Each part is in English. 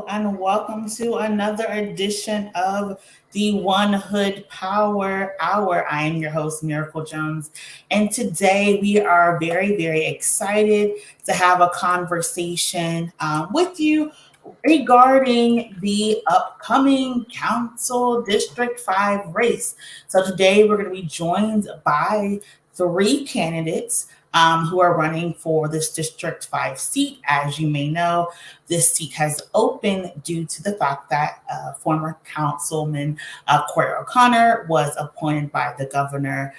And welcome to another edition of the One Hood Power Hour. I am your host, Miracle Jones, and today we are very, very excited to have a conversation with you regarding the upcoming Council District 5 race. So today we're going to be joined by three candidates who are running for this District 5 seat. As you may know, this seat has opened due to the fact that former Councilman Corey O'Connor was appointed by the governor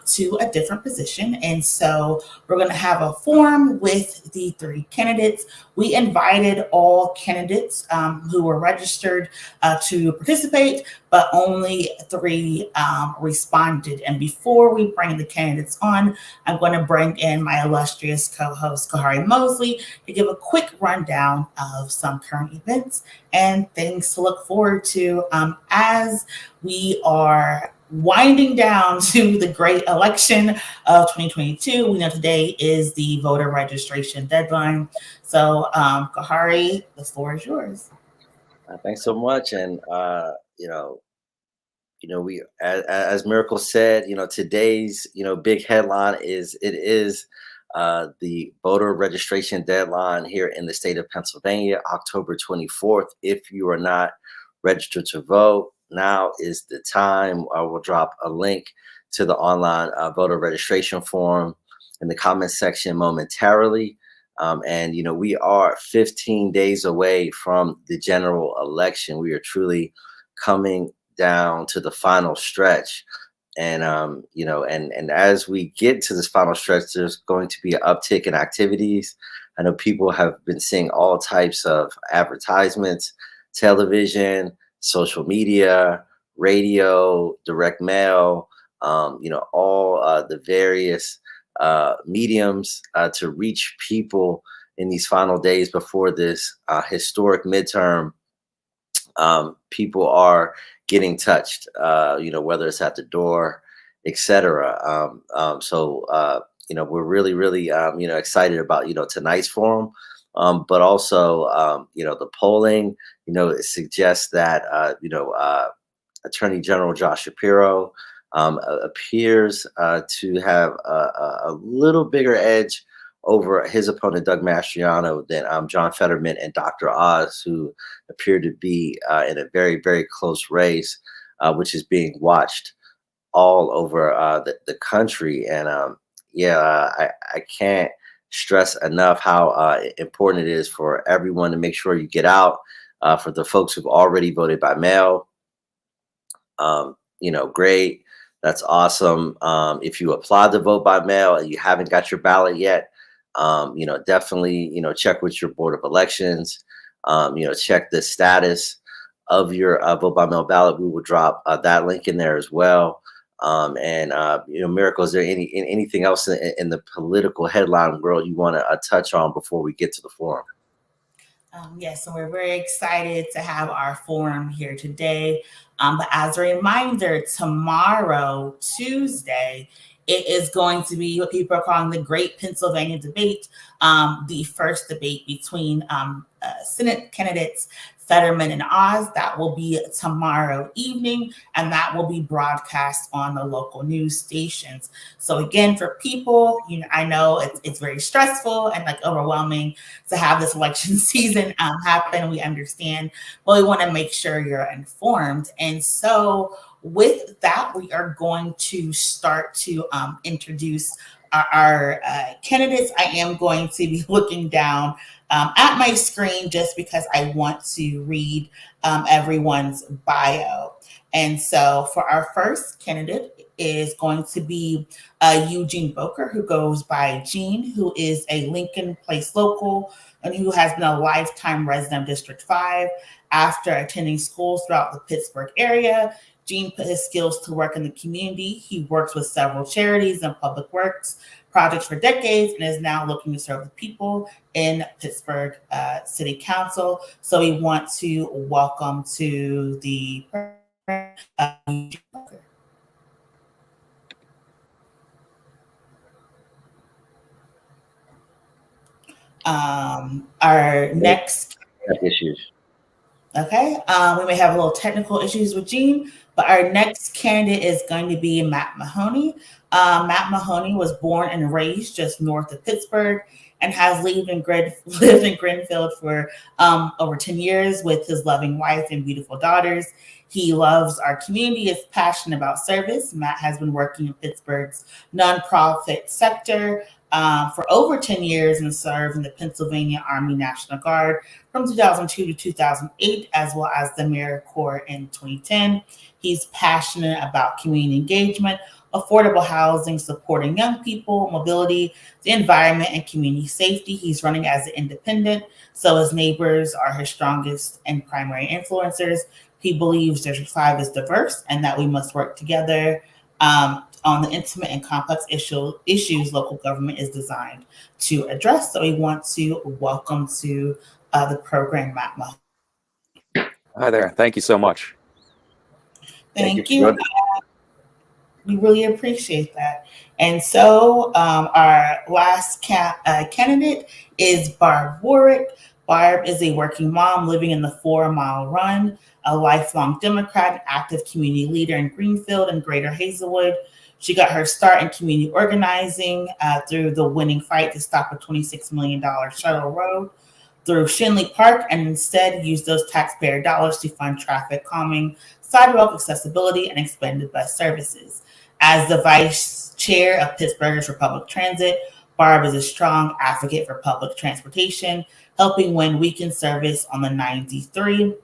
to a different position. And so we're going to have a forum with the three candidates. We invited all candidates who were registered to participate, but only three responded. And before we bring the candidates on, I'm going to bring in my illustrious co-host, Kahari Mosley, to give a quick rundown of some current events and things to look forward to as we are winding down to the great election of 2022. We know today is the voter registration deadline. So, Kahari, the floor is yours. Thanks so much. And, we, as Miracle said, today's, big headline is the voter registration deadline here in the state of Pennsylvania, October 24th. If you are not registered to vote, now is the time. I will drop a link to the online voter registration form in the comments section momentarily. We are 15 days away from the general election. We are truly coming down to the final stretch. And as we get to this final stretch, there's going to be an uptick in activities. I know people have been seeing all types of advertisements, television, social media, radio, direct mail, all the various mediums to reach people in these final days before this historic midterm. People are getting touched, whether it's at the door, etc. We're really, really, excited about, tonight's forum, but also, the polling, it suggests that, Attorney General Josh Shapiro appears to have a little bigger edge over his opponent, Doug Mastriano, than John Fetterman and Dr. Oz, who appear to be in a very, very close race, which is being watched all over the country. And I can't stress enough how important it is for everyone to make sure you get out. For the folks who've already voted by mail, great. That's awesome. If you applied to vote by mail and you haven't got your ballot yet, definitely, check with your Board of Elections, check the status of your vote by mail ballot. We will drop that link in there as well. Miracle, is there anything else in the political headline world you want to touch on before we get to the forum? Yes, and we're very excited to have our forum here today. But as a reminder, tomorrow, Tuesday, it is going to be what people are calling the Great Pennsylvania Debate, the first debate between Senate candidates Fetterman and Oz. That will be tomorrow evening, and that will be broadcast on the local news stations. So again, for people, I know it's very stressful and overwhelming to have this election season happen. We understand, but we want to make sure you're informed. And so with that, we are going to start to introduce our candidates. I am going to be looking down at my screen just because I want to read everyone's bio. And so for our first candidate is going to be Gene Boker, who goes by Gene, who is a Lincoln Place local and who has been a lifetime resident of District 5. After attending schools throughout the Pittsburgh area, Gene put his skills to work in the community. He works with several charities and public works projects for decades and is now looking to serve the people in Pittsburgh City Council. So we want to welcome to the our next issues. Okay, we may have a little technical issues with Gene, but our next candidate is going to be Matt Mahoney. Matt Mahoney was born and raised just north of Pittsburgh and has lived in Greenfield for over 10 years with his loving wife and beautiful daughters. He loves our community, is passionate about service. Matt has been working in Pittsburgh's nonprofit sector for over 10 years and served in the Pennsylvania Army National Guard from 2002 to 2008, as well as the AmeriCorps in 2010. He's passionate about community engagement, affordable housing, supporting young people, mobility, the environment, and community safety. He's running as an independent, so his neighbors are his strongest and primary influencers. He believes District 5 is diverse and that we must work together on the intimate and complex issues local government is designed to address. So we want to welcome to the program, Matt Mahoney. Hi there. Thank you so much. Thank you. We really appreciate that. And so our last candidate is Barb Warwick. Barb is a working mom living in the 4 Mile Run, a lifelong Democrat and active community leader in Greenfield and Greater Hazelwood. She got her start in community organizing through the winning fight to stop a $26 million shuttle road through Shinley Park, and instead used those taxpayer dollars to fund traffic calming, sidewalk accessibility, and expanded bus services. As the vice chair of Pittsburghers for Public Transit, Barb is a strong advocate for public transportation, helping win weekend service on the 93.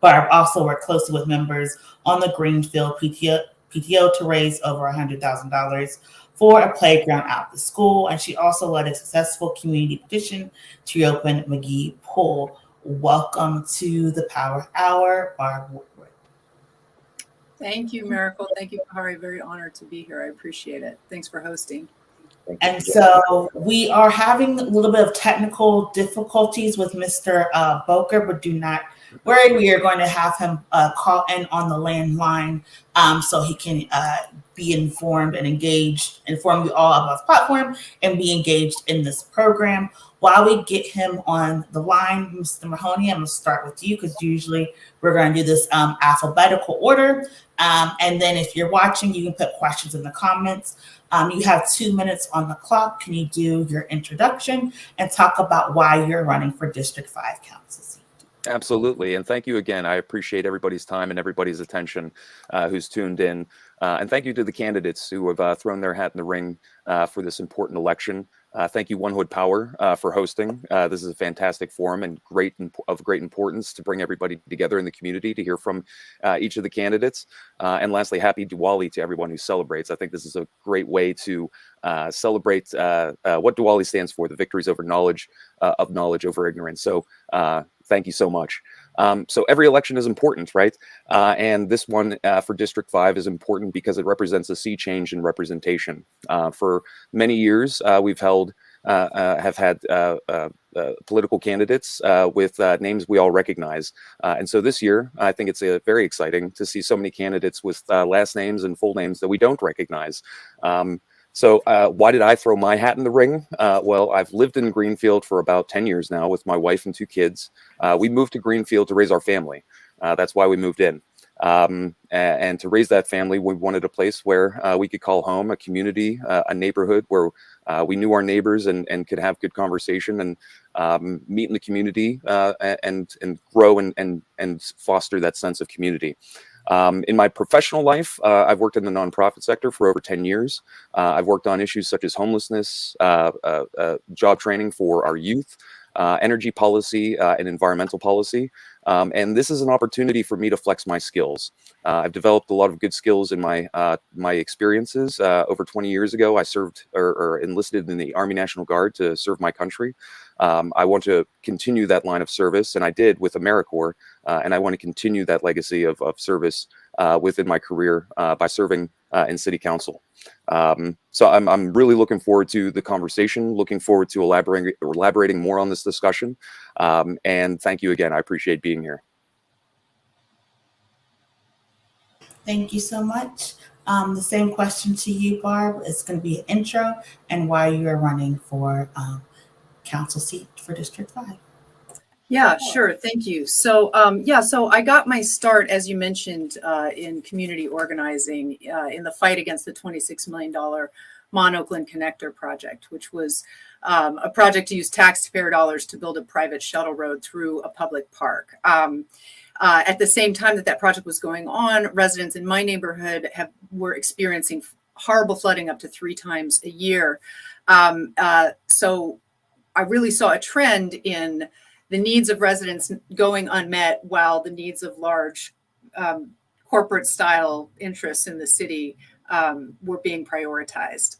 Barb also worked closely with members on the Greenfield PTO to raise over $100,000 for a playground at the school. And she also led a successful community petition to reopen McGee Pool. Welcome to the Power Hour, Barb Warwick. Thank you, Miracle. Thank you, Bahari. Very honored to be here. I appreciate it. Thanks for hosting. And so we are having a little bit of technical difficulties with Mr. Boker, but do not worry. We are going to have him call in on the landline so he can be informed and engaged, inform you all about the platform and be engaged in this program. While we get him on the line, Mr. Mahoney, I'm going to start with you because usually we're going to do this alphabetical order. And then if you're watching, you can put questions in the comments. You have 2 minutes on the clock. Can you do your introduction and talk about why you're running for District 5 council seat? Absolutely. And thank you again. I appreciate everybody's time and everybody's attention who's tuned in. And thank you to the candidates who have thrown their hat in the ring for this important election. Thank you, One Hood Power, for hosting. This is a fantastic forum and of great importance to bring everybody together in the community to hear from each of the candidates. And lastly, happy Diwali to everyone who celebrates. I think this is a great way to celebrate what Diwali stands for, the victories over knowledge, of knowledge over ignorance. So thank you so much. So every election is important, right? And this one for District 5 is important because it represents a sea change in representation. For many years, have had political candidates with names we all recognize. And so this year, I think it's very exciting to see so many candidates with last names and full names that we don't recognize. So why did I throw my hat in the ring? Well, I've lived in Greenfield for about 10 years now with my wife and 2 kids. We moved to Greenfield to raise our family. That's why we moved in. And to raise that family, we wanted a place where we could call home, a community, a neighborhood where we knew our neighbors and could have good conversation and meet in the community and grow and foster that sense of community. In my professional life, I've worked in the nonprofit sector for over 10 years. I've worked on issues such as homelessness, job training for our youth, energy policy, and environmental policy. And this is an opportunity for me to flex my skills. I've developed a lot of good skills in my my experiences. Over 20 years ago, I served or enlisted in the Army National Guard to serve my country. I want to continue that line of service, and I did with AmeriCorps, and I want to continue that legacy of service within my career by serving in City Council. So I'm really looking forward to the conversation, looking forward to elaborating more on this discussion. And thank you again. I appreciate being here. Thank you so much. The same question to you, Barb. It's going to be an intro and why you're running for council seat for District 5. Yeah, sure. Thank you. So, so I got my start, as you mentioned, in community organizing in the fight against the $26 million Mon Oakland Connector project, which was a project to use taxpayer dollars to build a private shuttle road through a public park. At the same time that project was going on, residents in my neighborhood were experiencing horrible flooding up to 3 times a year. So I really saw a trend in the needs of residents going unmet while the needs of large corporate style interests in the city were being prioritized.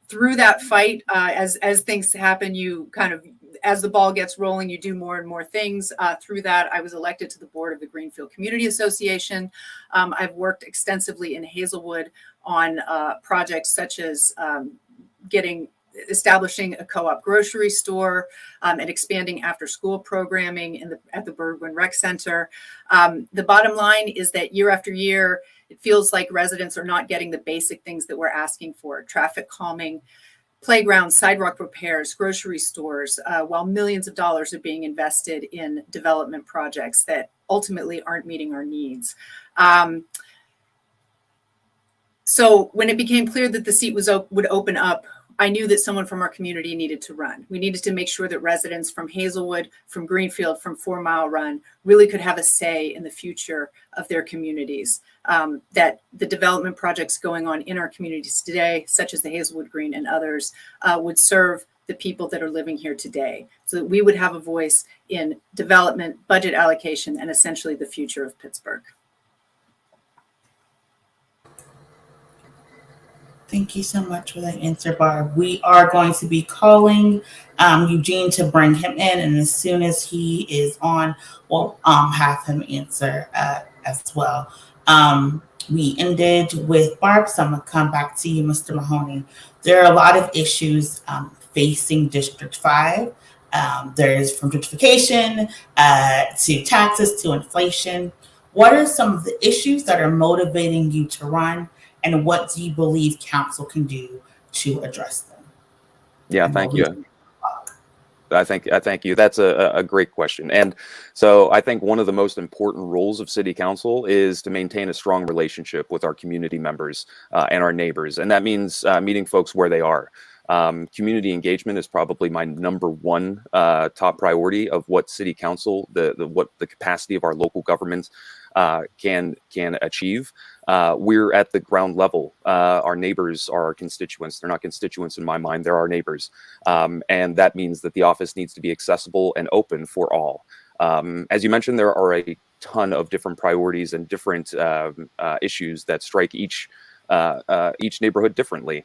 Through that fight, as things happen, you kind of, as the ball gets rolling, you do more and more things. Through that, I was elected to the board of the Greenfield Community Association. I've worked extensively in Hazelwood on projects such as establishing a co-op grocery store and expanding after-school programming at the Bergwin Rec Center. The bottom line is that year after year, it feels like residents are not getting the basic things that we're asking for: traffic calming, playgrounds, sidewalk repairs, grocery stores, while millions of dollars are being invested in development projects that ultimately aren't meeting our needs. So when it became clear that the seat would open up, I knew that someone from our community needed to run. We needed to make sure that residents from Hazelwood, from Greenfield, from 4 Mile Run really could have a say in the future of their communities. That the development projects going on in our communities today, such as the Hazelwood Green and others, would serve the people that are living here today, so that we would have a voice in development, budget allocation, and essentially the future of Pittsburgh. Thank you so much for that answer, Barb. We are going to be calling Eugene to bring him in, and as soon as he is on, we'll have him answer as well. We ended with Barb, so I'm going to come back to you, Mr. Mahoney. There are a lot of issues facing District 5. There's from gentrification to taxes to inflation. What are some of the issues that are motivating you to run? And what do you believe council can do to address them? Yeah, thank you. I thank you. That's a great question. And so I think one of the most important roles of City Council is to maintain a strong relationship with our community members and our neighbors. And that means meeting folks where they are. Community engagement is probably my #1 top priority of what City Council, what the capacity of our local government can achieve. We're at the ground level. Our neighbors are our constituents. They're not constituents in my mind. They're our neighbors. And that means that the office needs to be accessible and open for all. As you mentioned, there are a ton of different priorities and different issues that strike each neighborhood differently.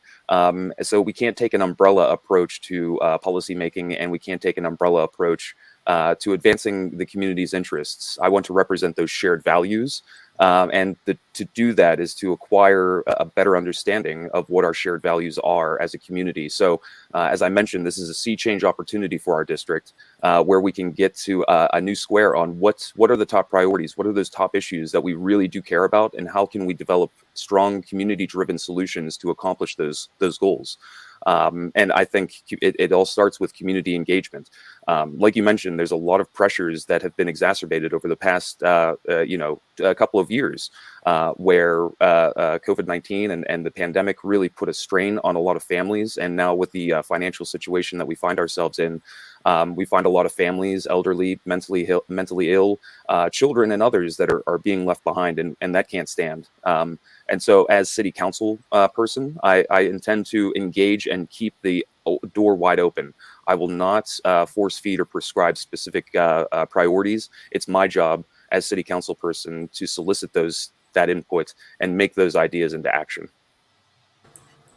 So we can't take an umbrella approach to policy making, and we can't take an umbrella approach to advancing the community's interests. I want to represent those shared values. And to do that is to acquire a better understanding of what our shared values are as a community. So as I mentioned, this is a sea change opportunity for our district where we can get to a new square on what are the top priorities, what are those top issues that we really do care about, and how can we develop strong community-driven solutions to accomplish those goals. And I think it all starts with community engagement. Like you mentioned, there's a lot of pressures that have been exacerbated over the past, a couple of years, where COVID-19 and the pandemic really put a strain on a lot of families. And now with the financial situation that we find ourselves in, we find a lot of families, elderly, mentally ill, children, and others that are being left behind, and that can't stand. And so as City Council person, I intend to engage and keep the door wide open. I will not force feed or prescribe specific priorities. It's my job as city council person to solicit that input and make those ideas into action.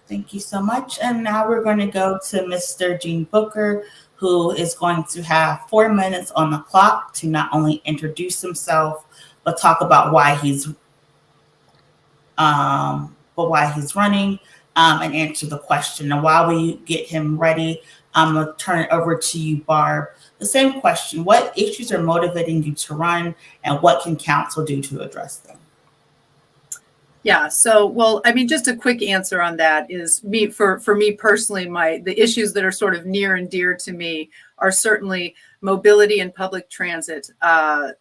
Thank you so much. And now we're going to go to Mr. Gene Boker, who is going to have 4 minutes on the clock to not only introduce himself, but talk about why he's running, and answer the question. And while we get him ready, I'm going to turn it over to you, Barb. The same question: what issues are motivating you to run, and what can council do to address them? Yeah, so, well, I mean, just a quick answer on that is for me personally, the issues that are sort of near and dear to me are certainly mobility and public transit,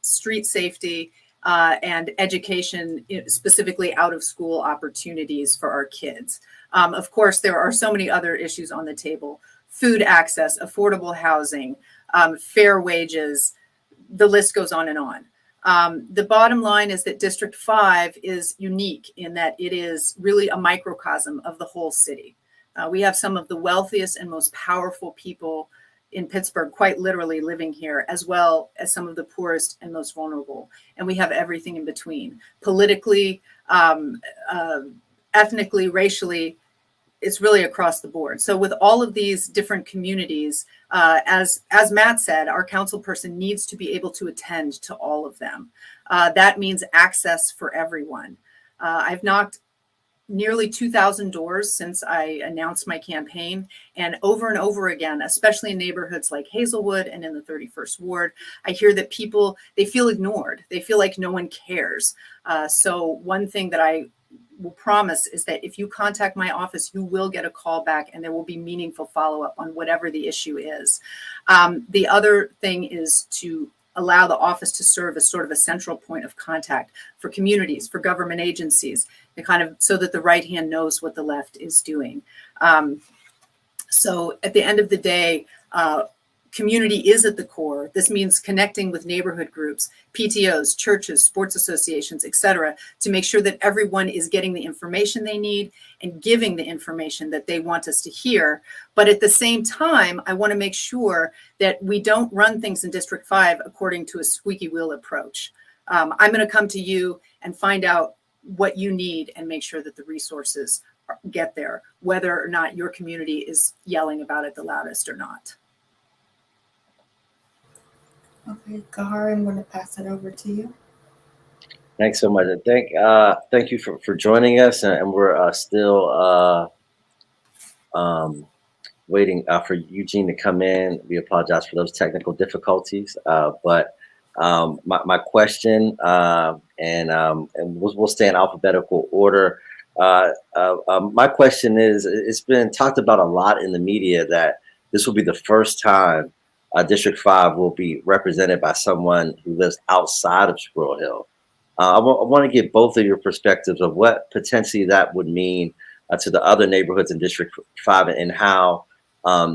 street safety, and education, specifically out of school opportunities for our kids. Of course, there are so many other issues on the table: food access, affordable housing, fair wages, the list goes on and on. The bottom line is that District 5 is unique in that it is really a microcosm of the whole city. We have some of the wealthiest and most powerful people in Pittsburgh, quite literally living here, as well as some of the poorest and most vulnerable. And we have everything in between. Politically, ethnically, racially, it's really across the board. So with all of these different communities, as Matt said, our council person needs to be able to attend to all of them. That means access for everyone. I've knocked nearly 2,000 doors since I announced my campaign, and over again, especially in neighborhoods like Hazelwood and in the 31st Ward, I hear that people, they feel ignored. They feel like no one cares. So one thing that I will promise is that if you contact my office, you will get a call back and there will be meaningful follow-up on whatever the issue is. The other thing is to allow the office to serve as sort of a central point of contact for communities, for government agencies, and kind of so that the right hand knows what the left is doing. So at the end of the day, community is at the core. This means connecting with neighborhood groups, PTOs, churches, sports associations, et cetera, to make sure that everyone is getting the information they need and giving the information that they want us to hear. But at the same time, I want to make sure that we don't run things in District 5 according to a squeaky wheel approach. I'm going to come to you and find out what you need and make sure that the resources get there, whether or not your community is yelling about it the loudest or not. Okay, Gar, I'm going to pass it over to you. Thanks so much. Thank you for joining us, and we're still waiting for Eugene to come in. We apologize for those technical difficulties, but my question, and we'll stay in alphabetical order. My question is: it's been talked about a lot in the media that this will be the first time District 5 will be represented by someone who lives outside of Squirrel Hill. I want to get both of your perspectives of what potentially that would mean to the other neighborhoods in District 5 and how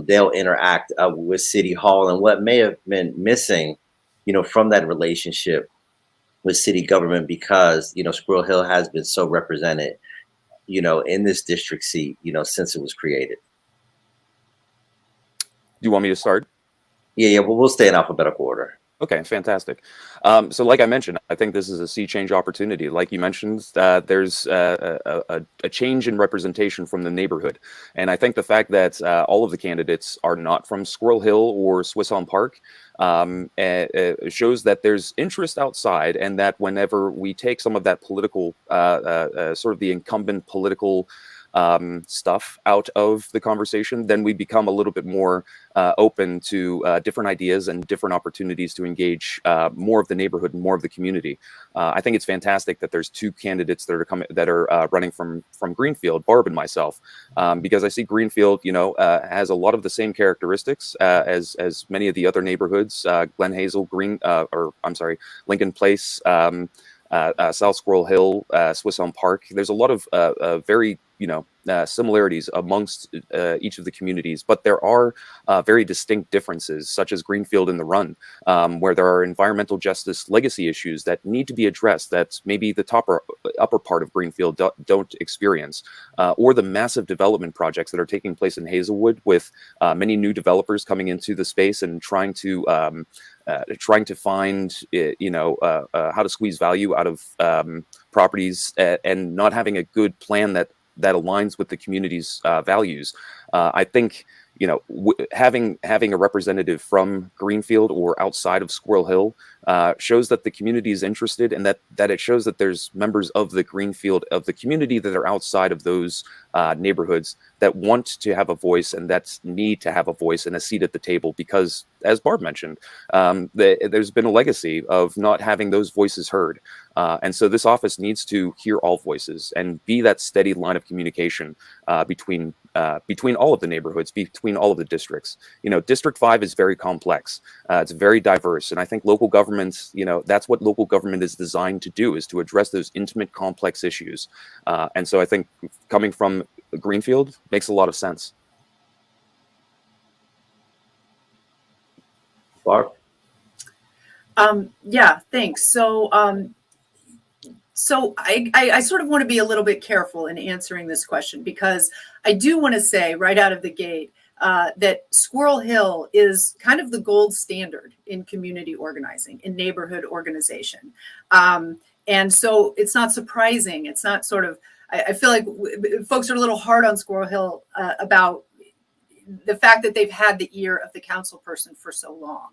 they'll interact with City Hall and what may have been missing, from that relationship with city government because, Squirrel Hill has been so represented, in this district seat, since it was created. Do you want me to start? Yeah, well, we'll stay in alphabetical order. Okay, fantastic. So like I mentioned, I think this is a sea change opportunity. Like you mentioned, there's a change in representation from the neighborhood. And I think the fact that all of the candidates are not from Squirrel Hill or Swiss Elm Park shows that there's interest outside, and that whenever we take some of that political, sort of the incumbent political stuff out of the conversation, then we become a little bit more open to different ideas and different opportunities to engage more of the neighborhood and more of the community. I think it's fantastic that there's two candidates that are running from Greenfield, Barb and myself, because I see Greenfield, has a lot of the same characteristics as many of the other neighborhoods, Glen Hazel, Lincoln Place, South Squirrel Hill, Swiss Elm Park. There's a lot of very similarities amongst each of the communities, but there are very distinct differences, such as Greenfield and the Run, where there are environmental justice legacy issues that need to be addressed that maybe the upper part of Greenfield don't experience, or the massive development projects that are taking place in Hazelwood, with many new developers coming into the space and trying to find how to squeeze value out of properties, and not having a good plan that aligns with the community's values. I think having a representative from Greenfield or outside of Squirrel Hill shows that the community is interested, and that it shows that there's members of the Greenfield, of the community, that are outside of those neighborhoods, that want to have a voice and that need to have a voice and a seat at the table, because, as Barb mentioned, there's been a legacy of not having those voices heard. And so this office needs to hear all voices and be that steady line of communication between all of the neighborhoods, between all of the districts. District 5 is very complex. It's very diverse. And I think local governments, that's what local government is designed to do, is to address those intimate, complex issues. And so I think coming from Greenfield makes a lot of sense. Barb? Yeah, thanks. So I sort of want to be a little bit careful in answering this question, because I do want to say right out of the gate that Squirrel Hill is kind of the gold standard in community organizing, in neighborhood organization. And so it's not surprising. It's not sort of, I feel like folks are a little hard on Squirrel Hill about the fact that they've had the ear of the council person for so long.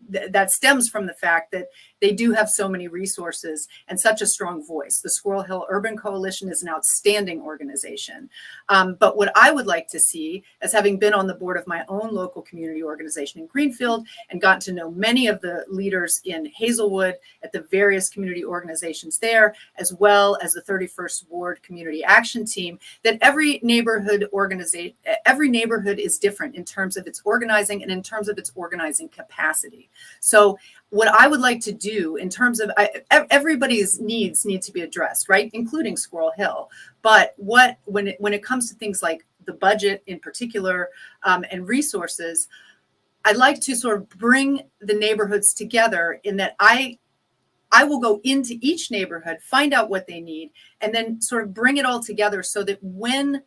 That stems from the fact that they do have so many resources and such a strong voice. The Squirrel Hill Urban Coalition is an outstanding organization. But what I would like to see, as having been on the board of my own local community organization in Greenfield and gotten to know many of the leaders in Hazelwood at the various community organizations there, as well as the 31st Ward Community Action Team, that every neighborhood is different in terms of its organizing and in terms of its organizing capacity. So what I would like to do in terms of everybody's needs need to be addressed, right? Including Squirrel Hill. But when it comes to things like the budget in particular, and resources, I'd like to sort of bring the neighborhoods together in that I will go into each neighborhood, find out what they need, and then sort of bring it all together so that when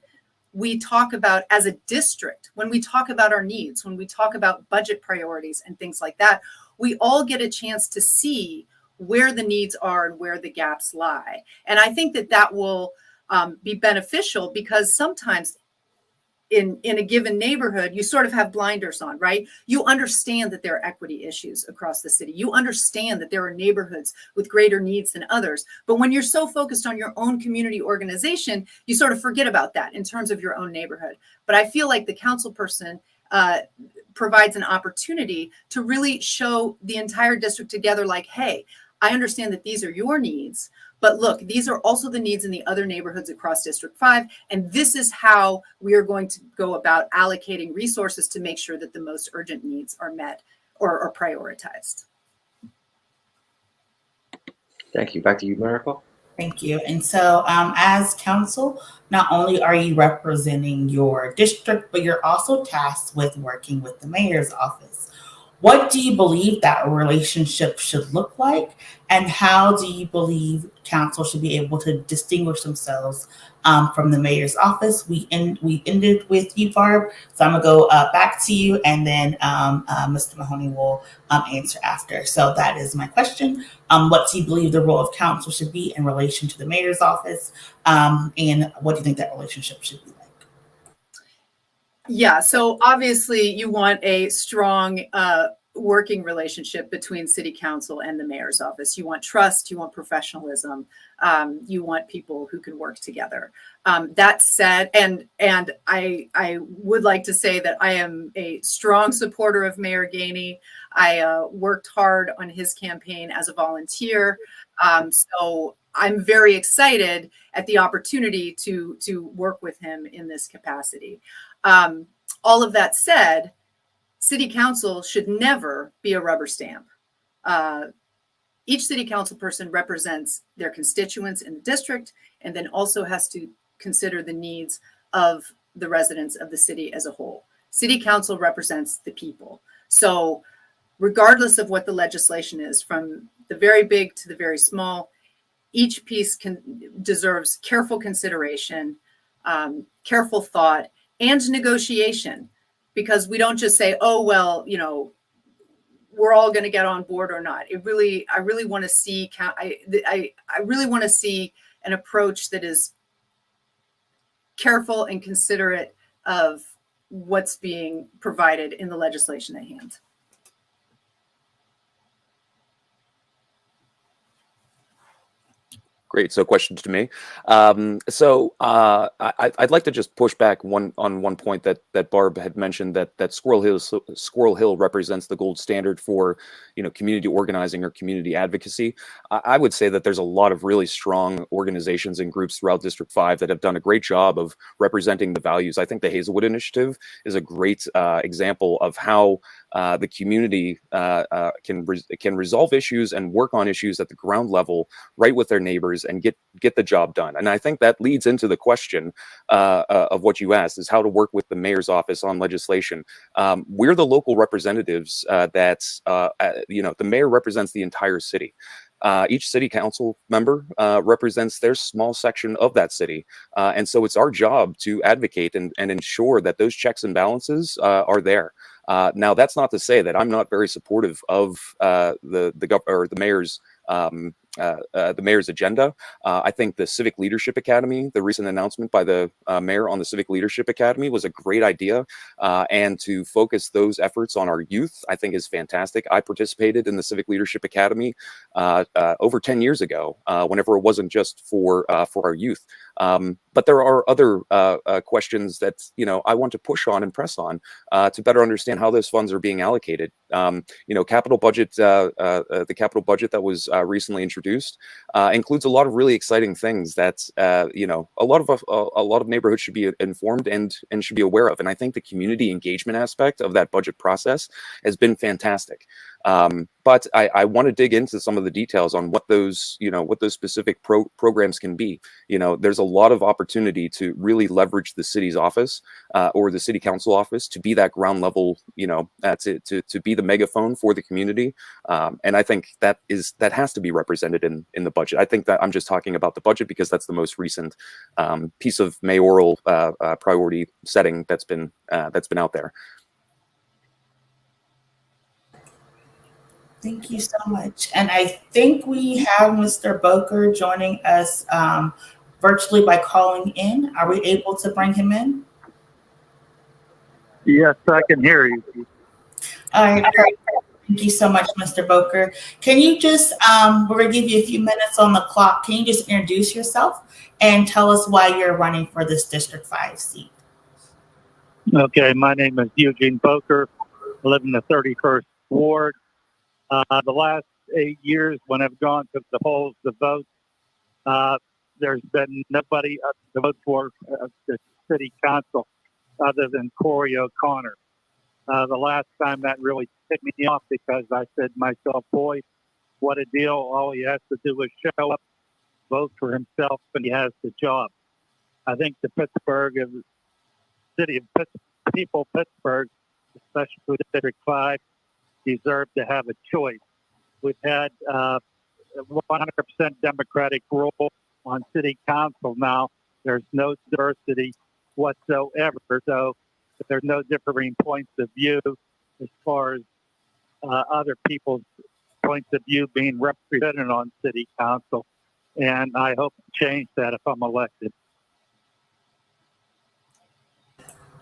we talk about, as a district, when we talk about our needs, when we talk about budget priorities and things like that, we all get a chance to see where the needs are and where the gaps lie. And I think that will be beneficial, because sometimes in a given neighborhood, you sort of have blinders on, right? You understand that there are equity issues across the city. You understand that there are neighborhoods with greater needs than others. But when you're so focused on your own community organization, you sort of forget about that in terms of your own neighborhood. But I feel like the council person provides an opportunity to really show the entire district together, like, hey, I understand that these are your needs, but look, these are also the needs in the other neighborhoods across District 5, and this is how we are going to go about allocating resources to make sure that the most urgent needs are met or are prioritized. Thank you. Back to you, Miracle. Thank you. And so as council, not only are you representing your district, but you're also tasked with working with the mayor's office. What do you believe that relationship should look like? And how do you believe council should be able to distinguish themselves from the mayor's office? We ended with you, Barb. So I'm going to go back to you, and then Mr. Mahoney will answer after. So that is my question. What do you believe the role of council should be in relation to the mayor's office? And what do you think that relationship should be like? Yeah, so obviously you want a strong working relationship between city council and the mayor's office. You want trust, you want professionalism, you want people who can work together. That said, and I would like to say that I am a strong supporter of Mayor Gainey. I worked hard on his campaign as a volunteer. So I'm very excited at the opportunity to work with him in this capacity. All of that said, city council should never be a rubber stamp. each city council person represents their constituents in the district, and then also has to consider the needs of the residents of the city as a whole. City council represents the people. So regardless of what the legislation is, from the very big to the very small, each piece deserves careful consideration, careful thought, and negotiation, because we don't just say, oh, well, you know, we're all going to get on board or not. I really want to see, I really want to see an approach that is careful and considerate of what's being provided in the legislation at hand. Great. So, question to me. I'd like to just push back on one point that Barb had mentioned, that Squirrel Hill represents the gold standard for, you know, community organizing or community advocacy. I would say that there's a lot of really strong organizations and groups throughout District 5 that have done a great job of representing the values. I think the Hazelwood Initiative is a great example of how the community can resolve issues and work on issues at the ground level, right with their neighbors, and get the job done. And I think that leads into the question of what you asked, is how to work with the mayor's office on legislation. We're the local representatives you know, the mayor represents the entire city. Each city council member represents their small section of that city. And so it's our job to advocate and ensure that those checks and balances are there. Now, that's not to say that I'm not very supportive of the mayor's agenda. I think the Civic Leadership Academy, the recent announcement by the mayor on the Civic Leadership Academy, was a great idea. And to focus those efforts on our youth, I think, is fantastic. I participated in the Civic Leadership Academy over 10 years ago, whenever it wasn't just for our youth. But there are other questions that, you know, I want to push on and press on to better understand how those funds are being allocated. You know, capital budget, the capital budget that was recently introduced includes a lot of really exciting things that you know, a lot of neighborhoods should be informed and should be aware of. And I think the community engagement aspect of that budget process has been fantastic. But I want to dig into some of the details on what those, you know, what those specific programs can be. You know, there's a lot of opportunity to really leverage the city's office or the city council office to be that ground level, you know, to be the megaphone for the community. And I think that has to be represented in the budget. I think that I'm just talking about the budget because that's the most recent piece of mayoral priority setting that's been out there. Thank you so much. And I think we have Mr. Boker joining us virtually by calling in. Are we able to bring him in? Yes, I can hear you. All right, perfect. Thank you so much, Mr. Boker. Can you just, we're going to give you a few minutes on the clock. Can you just introduce yourself and tell us why you're running for this District 5 seat? Okay, my name is Gene Boker. I live in the 31st Ward. The last 8 years, when I've gone to the polls to vote, there's been nobody to vote for the city council other than Corey O'Connor. The last time that really ticked me off because I said to myself, boy, what a deal. All he has to do is show up, vote for himself, and he has the job. I think the Pittsburgh, city of Pittsburgh, especially District 5, deserve to have a choice. We've had 100% Democratic rule on city council now. There's no diversity whatsoever. So there's no differing points of view as far as other people's points of view being represented on city council. And I hope to change that if I'm elected.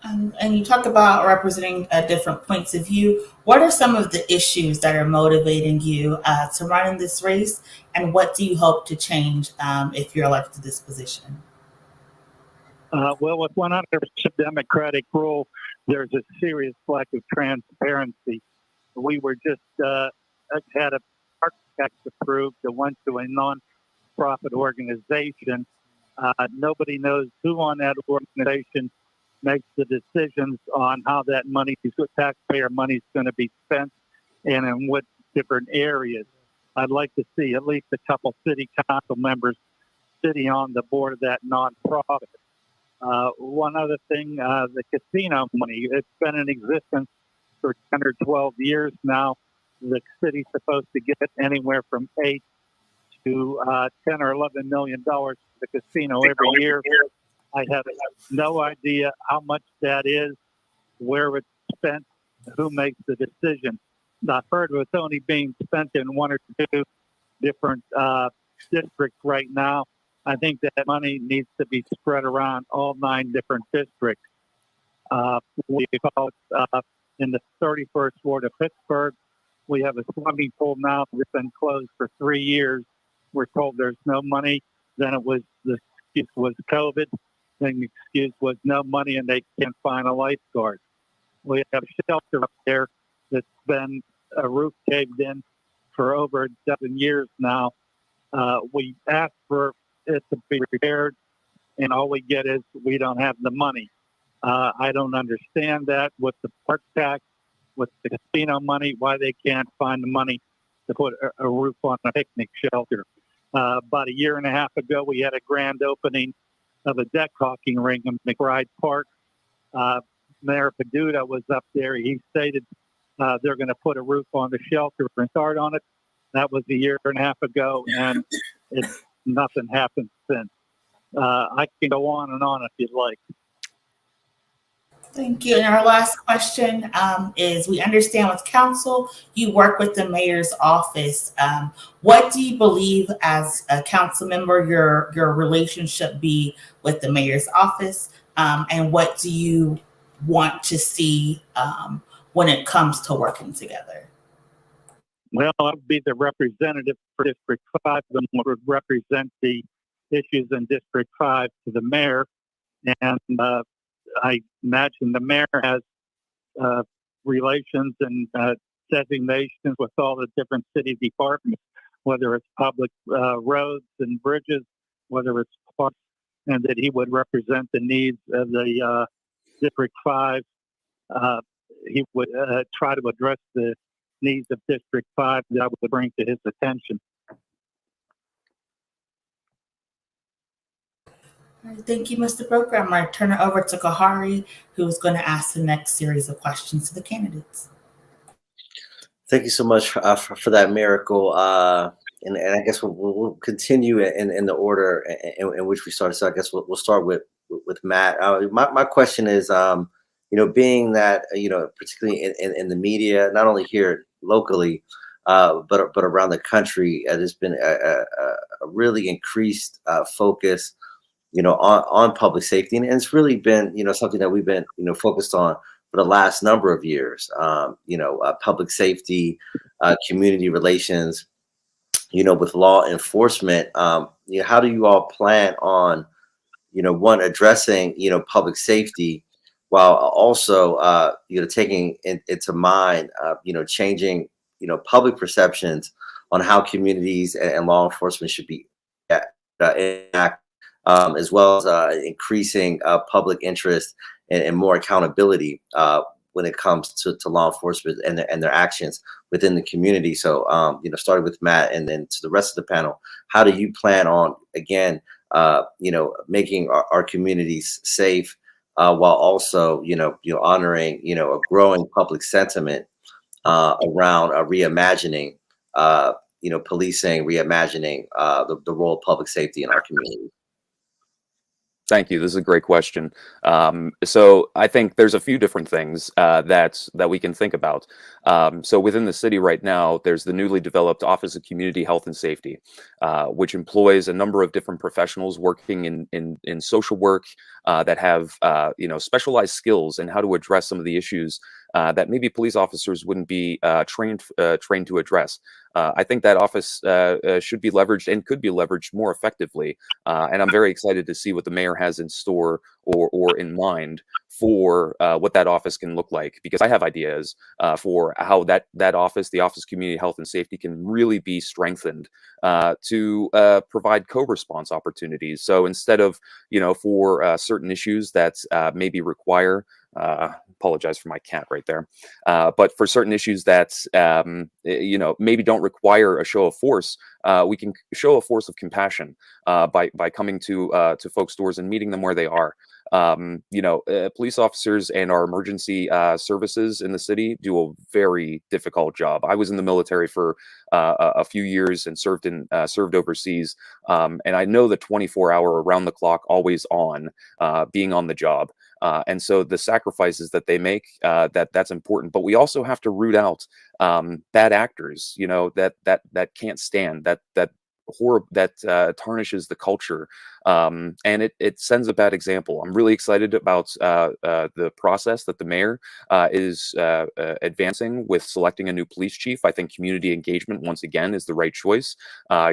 And you talk about representing different points of view. What are some of the issues that are motivating you to run in this race? And what do you hope to change if you're elected to this position? Well, with 100% Democratic rule, there's a serious lack of transparency. We were just had a park tax approved that went to a non-profit organization. Nobody knows who on that organization makes the decisions on how that money, taxpayer money, is going to be spent and in what different areas. I'd like to see at least a couple city council members sitting on the board of that nonprofit. One other thing, the casino money, it's been in existence for 10 or 12 years now. The city's supposed to get anywhere from 8 to 10 or 11 million dollars for the casino every year. I have no idea how much that is, where it's spent, who makes the decision. I've heard it's only being spent in one or two different districts right now. I think that money needs to be spread around all 9 different districts. We call it in the 31st ward of Pittsburgh. We have a swimming pool now that's been closed for 3 years. We're told there's no money. Then it was the excuse was COVID. Then the excuse was no money and they can't find a lifeguard. We have a shelter up there that's been a roof caved in for over 7 years now. We asked for it to be repaired, and all we get is we don't have the money. I don't understand that with the park tax, with the casino money, why they can't find the money to put a roof on a picnic shelter. About a year and a half ago, we had a grand opening of a deck hockey ring in McBride Park. Mayor Paduta was up there. He stated they're going to put a roof on the shelter and start on it. That was a year and a half ago, and nothing happened since. I can go on and on if you'd like. Thank you. And our last question is, we understand with council, you work with the mayor's office. What do you believe as a council member, your relationship be with the mayor's office? And what do you want to see when it comes to working together? Well, I would be the representative for District 5 and would represent the issues in District 5 to the mayor. And I imagine the mayor has relations and designations with all the different city departments, whether it's public roads and bridges, whether it's parks, and that he would represent the needs of the District 5. He would try to address the needs of District 5 that I would bring to his attention. Thank you, Mr. Boker. I'm going to turn it over to Kahari, who is going to ask the next series of questions to the candidates. Thank you so much for that, Miracle. And I guess we'll continue in the order in which we started. So I guess we'll start with Matt. My question is, being that, particularly in the media, not only here locally, but around the country, there's been a really increased focus, on public safety. And it's really been, something that we've been, focused on for the last number of years, public safety, community relations, with law enforcement. How do you all plan on, one, addressing, public safety, while also, taking into mind, changing, public perceptions on how communities and law enforcement should be act, as well as increasing public interest and more accountability when it comes to law enforcement and their actions within the community. So, starting with Matt and then to the rest of the panel, how do you plan on, again, making our communities safe, while also, honoring, a growing public sentiment around reimagining, policing, reimagining the role of public safety in our community? Thank you. This is a great question. So I think there's a few different things that we can think about. So within the city right now, there's the newly developed Office of Community Health and Safety, which employs a number of different professionals working in social work that have specialized skills in how to address some of the issues that maybe police officers wouldn't be trained to address. I think that office should be leveraged and could be leveraged more effectively. And I'm very excited to see what the mayor has in store or in mind for what that office can look like, because I have ideas for how that office, the Office of Community Health and Safety, can really be strengthened to provide co-response opportunities. So instead of, for certain issues that maybe require Apologize for my cat right there. But for certain issues that, maybe don't require a show of force, we can show a force of compassion by coming to folks' doors and meeting them where they are. Police officers and our emergency services in the city do a very difficult job. I was in the military for a few years and served overseas, and I know the 24-hour around the clock, always on, being on the job. And so the sacrifices that they make, that's important. But we also have to root out bad actors, that can't stand, that tarnishes the culture, and it sends a bad example. I'm really excited about the process that the mayor is advancing with selecting a new police chief. I think community engagement, once again, is the right choice.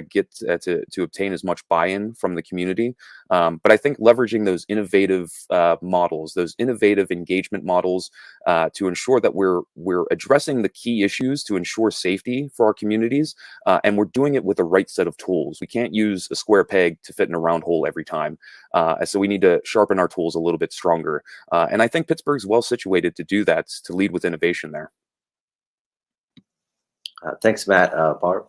Get to obtain as much buy-in from the community, but I think leveraging those innovative models, those innovative engagement models, to ensure that we're addressing the key issues to ensure safety for our communities, and we're doing it with the right set of tools. We can't use a square peg to fit in a round hole every time. So we need to sharpen our tools a little bit stronger. And I think Pittsburgh's well situated to do that, to lead with innovation there. Thanks, Matt. Barb?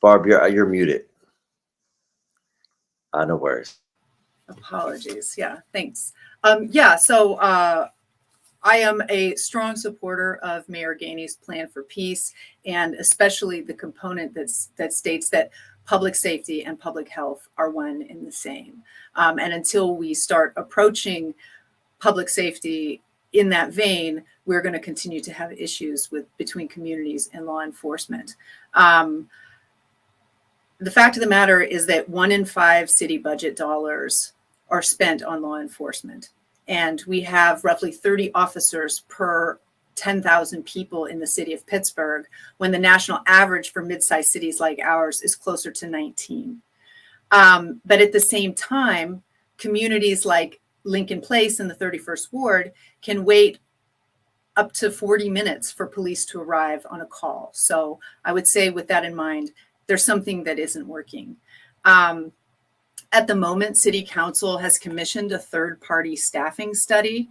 Barb, you're muted. No worries. Apologies. Yeah, thanks. So I am a strong supporter of Mayor Gainey's plan for peace, and especially the component that states that public safety and public health are one and the same. And until we start approaching public safety in that vein, we're going to continue to have issues between communities and law enforcement. The fact of the matter is that 1 in 5 city budget dollars are spent on law enforcement. And we have roughly 30 officers per 10,000 people in the city of Pittsburgh, when the national average for mid-sized cities like ours is closer to 19. But at the same time, communities like Lincoln Place in the 31st Ward can wait up to 40 minutes for police to arrive on a call. So I would say, with that in mind, there's something that isn't working. At the moment, City Council has commissioned a third-party staffing study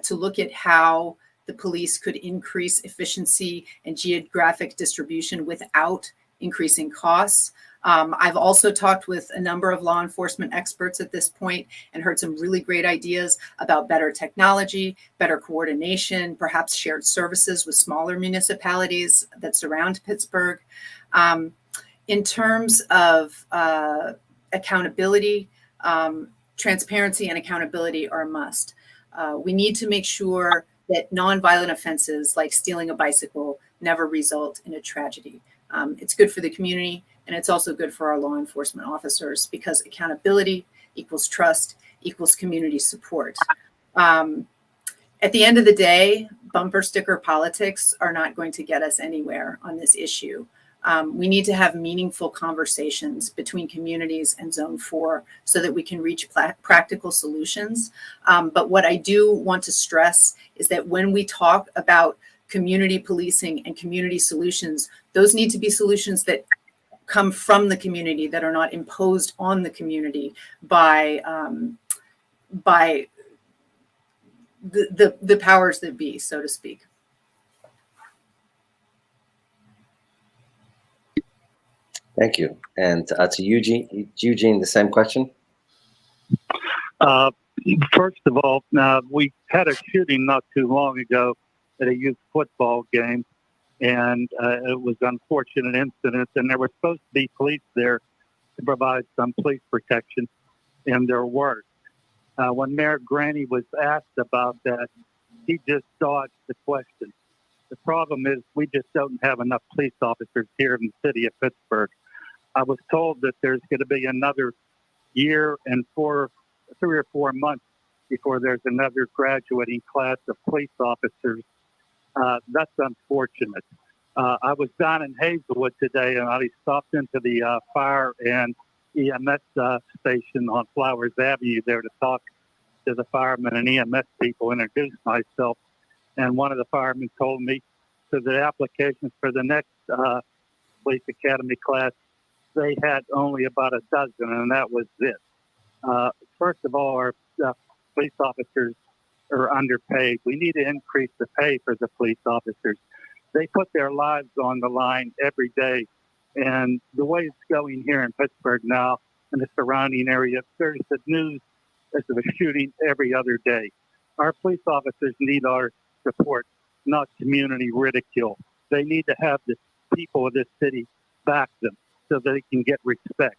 to look at how the police could increase efficiency and geographic distribution without increasing costs. I've also talked with a number of law enforcement experts at this point and heard some really great ideas about better technology, better coordination, perhaps shared services with smaller municipalities that surround Pittsburgh. In terms of accountability, transparency and accountability are a must. We need to make sure that nonviolent offenses like stealing a bicycle never result in a tragedy. It's good for the community, and it's also good for our law enforcement officers, because accountability equals trust, equals community support. At the end of the day, bumper sticker politics are not going to get us anywhere on this issue. We need to have meaningful conversations between communities and Zone 4 so that we can reach practical solutions. But what I do want to stress is that when we talk about community policing and community solutions, those need to be solutions that come from the community, that are not imposed on the community by the powers that be, so to speak. Thank you. And to Eugene, the same question. First of all, we had a shooting not too long ago at a youth football game, and it was an unfortunate incident, and there were supposed to be police there to provide some police protection in their work. When Mayor Graney was asked about that, he just dodged the question. The problem is we just don't have enough police officers here in the city of Pittsburgh. I was told that there's going to be another year and 3 or 4 months before there's another graduating class of police officers. That's unfortunate. I was down in Hazelwood today, and I stopped into the fire and EMS station on Flowers Avenue there to talk to the firemen and EMS people, introduce myself. And one of the firemen told me that the applications for the next police academy class, they had only about a dozen, and that was it. First of all, our police officers are underpaid. We need to increase the pay for the police officers. They put their lives on the line every day. And the way it's going here in Pittsburgh now and the surrounding area, there's the news of a shooting every other day. Our police officers need our support, not community ridicule. They need to have the people of this city back them so they can get respect.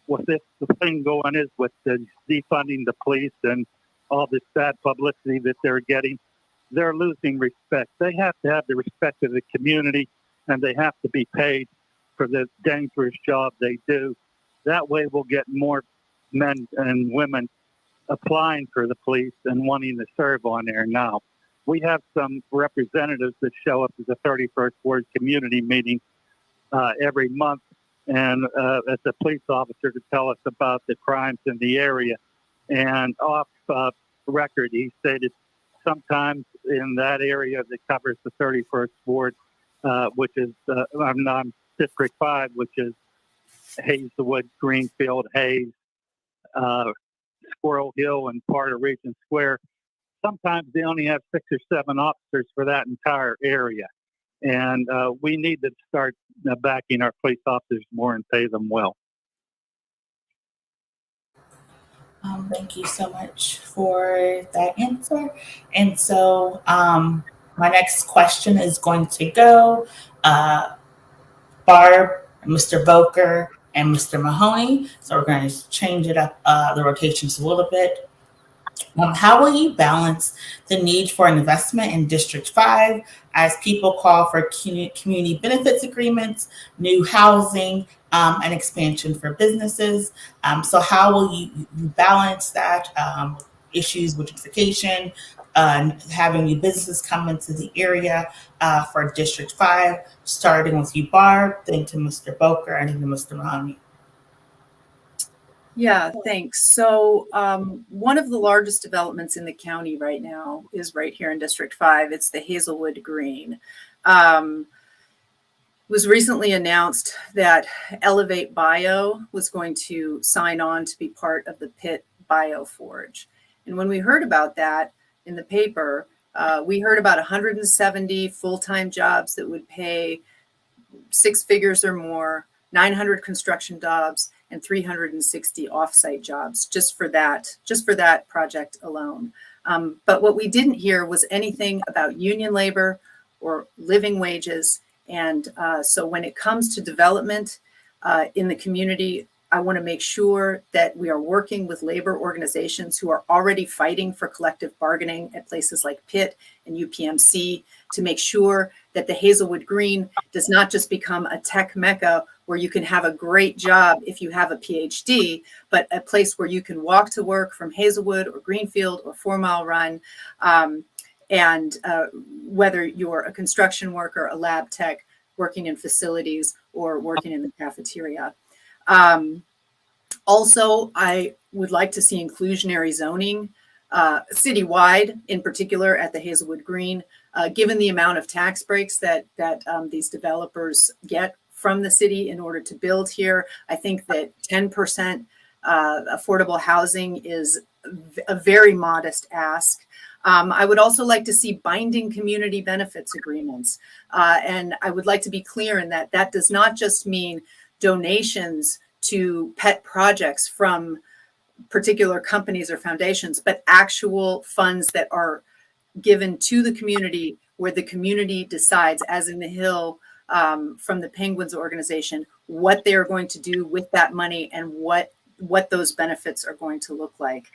With this, the thing going is with the defunding the police and all this bad publicity that they're getting, they're losing respect. They have to have the respect of the community, and they have to be paid for the dangerous job they do. That way we'll get more men and women applying for the police and wanting to serve on there now. We have some representatives that show up at the 31st Ward community meeting every month, and as a police officer to tell us about the crimes in the area. And off record, he stated sometimes in that area that covers the 31st Ward, which is District 5, which is Hazelwood, Greenfield, Hayes, Squirrel Hill, and part of Regent Square. Sometimes they only have 6 or 7 officers for that entire area. And we need to start backing our police officers more and pay them well. Thank you so much for that answer. And so my next question is going to go Barb, Mr. Boker, and Mr. Mahoney. So we're going to change it up, the rotations a little bit. How will you balance the need for investment in District 5 as people call for community benefits agreements, new housing, and expansion for businesses? So how will you balance that, issues with gentrification, having new businesses come into the area for District 5, starting with you, Barb, then to Mr. Boker, and then to Mr. Mahoney? Yeah, thanks. So one of the largest developments in the county right now is right here in District 5. It's the Hazelwood Green. It was recently announced that Elevate Bio was going to sign on to be part of the Pitt Bioforge. And when we heard about that in the paper, we heard about 170 full-time jobs that would pay 6 figures or more, 900 construction jobs, and 360 offsite jobs just for that project alone. But what we didn't hear was anything about union labor or living wages. And so when it comes to development in the community, I want to make sure that we are working with labor organizations who are already fighting for collective bargaining at places like Pitt and UPMC to make sure that the Hazelwood Green does not just become a tech mecca where you can have a great job if you have a PhD, but a place where you can walk to work from Hazelwood or Greenfield or 4 Mile Run. And whether you're a construction worker, a lab tech, working in facilities, or working in the cafeteria. Also, I would like to see inclusionary zoning citywide, in particular at the Hazelwood Green, given the amount of tax breaks that these developers get from the city in order to build here. I think that 10% affordable housing is a very modest ask. I would also like to see binding community benefits agreements. And I would like to be clear in that that does not just mean donations to pet projects from particular companies or foundations, but actual funds that are given to the community where the community decides, as in the Hill from the Penguins organization, what they are going to do with that money and what those benefits are going to look like.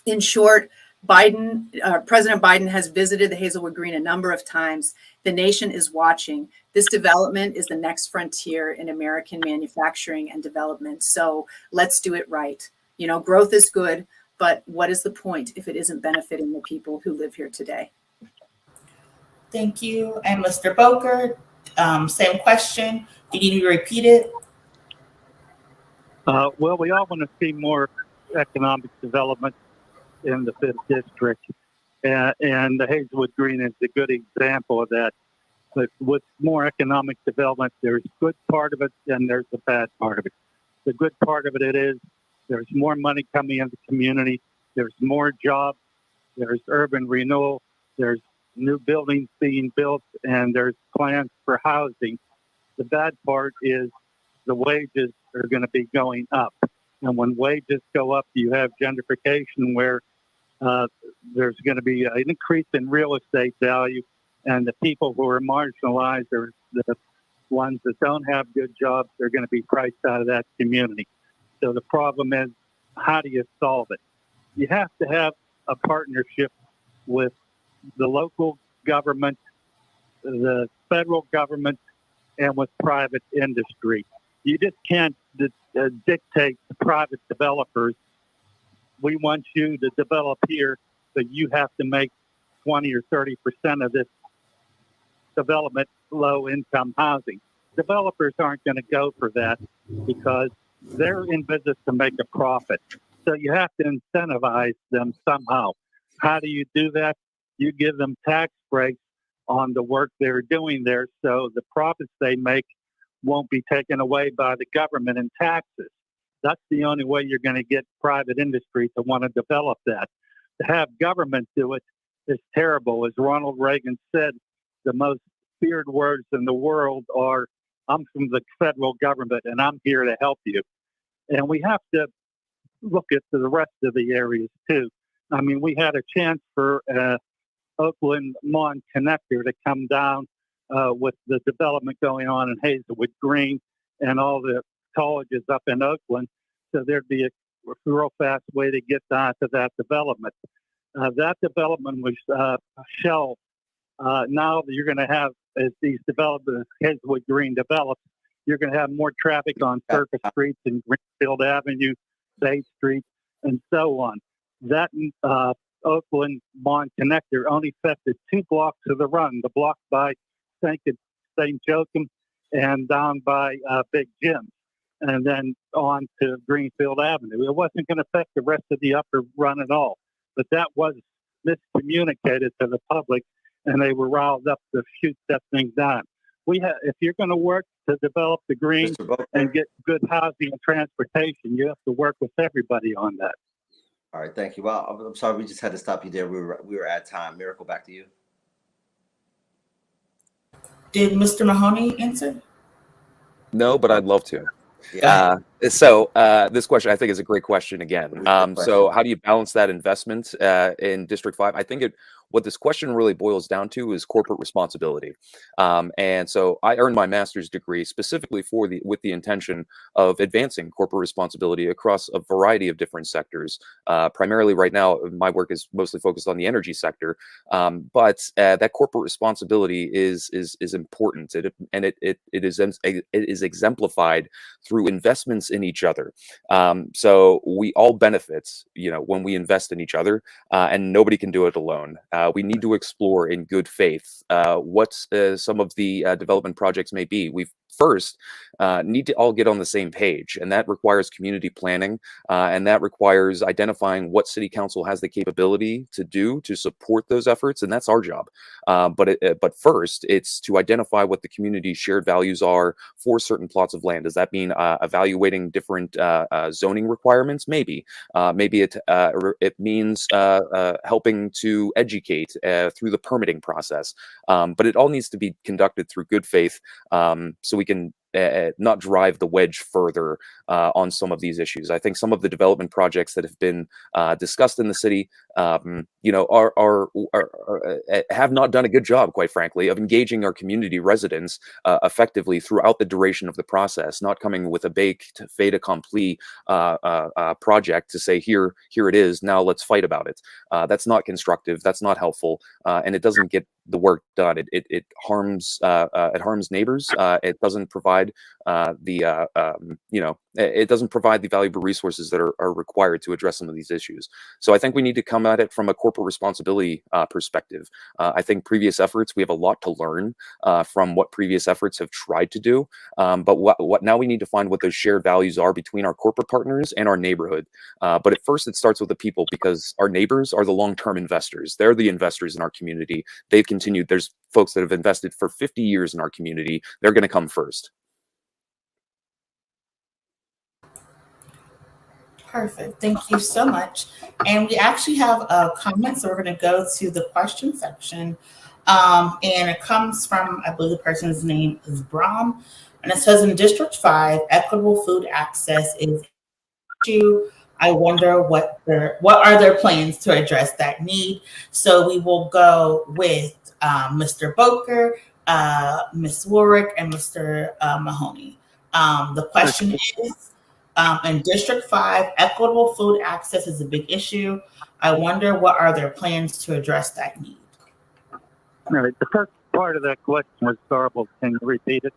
In short, President Biden has visited the Hazelwood Green a number of times. The nation is watching. This development is the next frontier in American manufacturing and development. So let's do it right. You know, growth is good, but what is the point if it isn't benefiting the people who live here today? Thank you. And Mr. Boker, same question. Do you need to repeat it? Well, we all want to see more economic development in the 5th District. And the Hazelwood Green is a good example of that. But with more economic development, there's good part of it and there's the bad part of it. The good part of it is There's more money coming into the community. There's more jobs. There's urban renewal. There's new buildings being built, and there's plans for housing. The bad part is the wages are going to be going up. And when wages go up, you have gentrification where there's going to be an increase in real estate value, and the people who are marginalized are the ones that don't have good jobs. They're going to be priced out of that community. So the problem is, how do you solve it? You have to have a partnership with the local government, the federal government, and with private industry. You just can't dictate to private developers, we want you to develop here, but you have to make 20 or 30% of this development low-income housing. Developers aren't going to go for that because they're in business to make a profit. So you have to incentivize them somehow. How do you do that? You give them tax breaks on the work they're doing there, so the profits they make won't be taken away by the government in taxes. That's the only way you're going to get private industry to want to develop that. To have government do it is terrible. As Ronald Reagan said, the most feared words in the world are, I'm from the federal government and I'm here to help you. And we have to look at the rest of the areas too. I mean, we had a chance for Oakland Mon Connector to come down with the development going on in Hazelwood Green and all the colleges up in Oakland. So there'd be a real fast way to get down to that development. That development was shelved. Now that you're going to have, as these developments, Hazelwood Green develops, you're going to have more traffic on Circus Street and Greenfield Avenue, Bay Street, and so on. That Oakland Mon Connector only affected 2 blocks of the run, the block by St. Joachim and down by Big Jim, and then on to Greenfield Avenue. It wasn't going to affect the rest of the upper run at all, but that was miscommunicated to the public, and they were riled up to shoot that thing down. If you're going to work to develop the green and get good housing and transportation, you have to work with everybody on that. All right, thank you. Well, I'm sorry, we just had to stop you there. We were at time. Miracle, back to you. Did Mr. Mahoney answer? No, but I'd love to. Yeah. So this question, I think, is a great question again. So how do you balance that investment in District 5? I think what this question really boils down to is corporate responsibility. And so I earned my master's degree specifically with the intention of advancing corporate responsibility across a variety of different sectors. Primarily right now, my work is mostly focused on the energy sector. But that corporate responsibility is important. It is exemplified through investments in each other. So we all benefit, when we invest in each other, and nobody can do it alone. We need to explore in good faith what some of the development projects may be. We first need to all get on the same page, and that requires community planning, and that requires identifying what city council has the capability to do to support those efforts, and that's our job. But first, it's to identify what the community's shared values are for certain plots of land. Does that mean evaluating different zoning requirements? Maybe. Maybe it means helping to educate through the permitting process. But it all needs to be conducted through good faith, so we can not drive the wedge further on some of these issues. I think some of the development projects that have been discussed in the city, have not done a good job, quite frankly, of engaging our community residents effectively throughout the duration of the process, not coming with a baked fait accompli project to say, here it is, now let's fight about it. That's not constructive, that's not helpful, and it doesn't get the work done. It harms neighbors. It doesn't provide it doesn't provide the valuable resources that are required to address some of these issues. So I think we need to come at it from a corporate responsibility perspective. I think previous efforts, we have a lot to learn from what previous efforts have tried to do. But what now we need to find what those shared values are between our corporate partners and our neighborhood. But at first, it starts with the people, because our neighbors are the long-term investors. They're the investors in our community. They've continued. There's folks that have invested for 50 years in our community. They're going to come first. Perfect. Thank you so much. And we actually have a comment, so we're going to go to the question section. And it comes from, I believe the person's name is Brahm. And it says, in District 5, equitable food access is an issue. I wonder what are their plans to address that need. So we will go with Mr. Boker, Ms. Warwick, and Mr. Mahoney. The question is, in District 5, equitable food access is a big issue. I wonder what are their plans to address that need. All right. The first part of that question was garbled. Can you repeat it?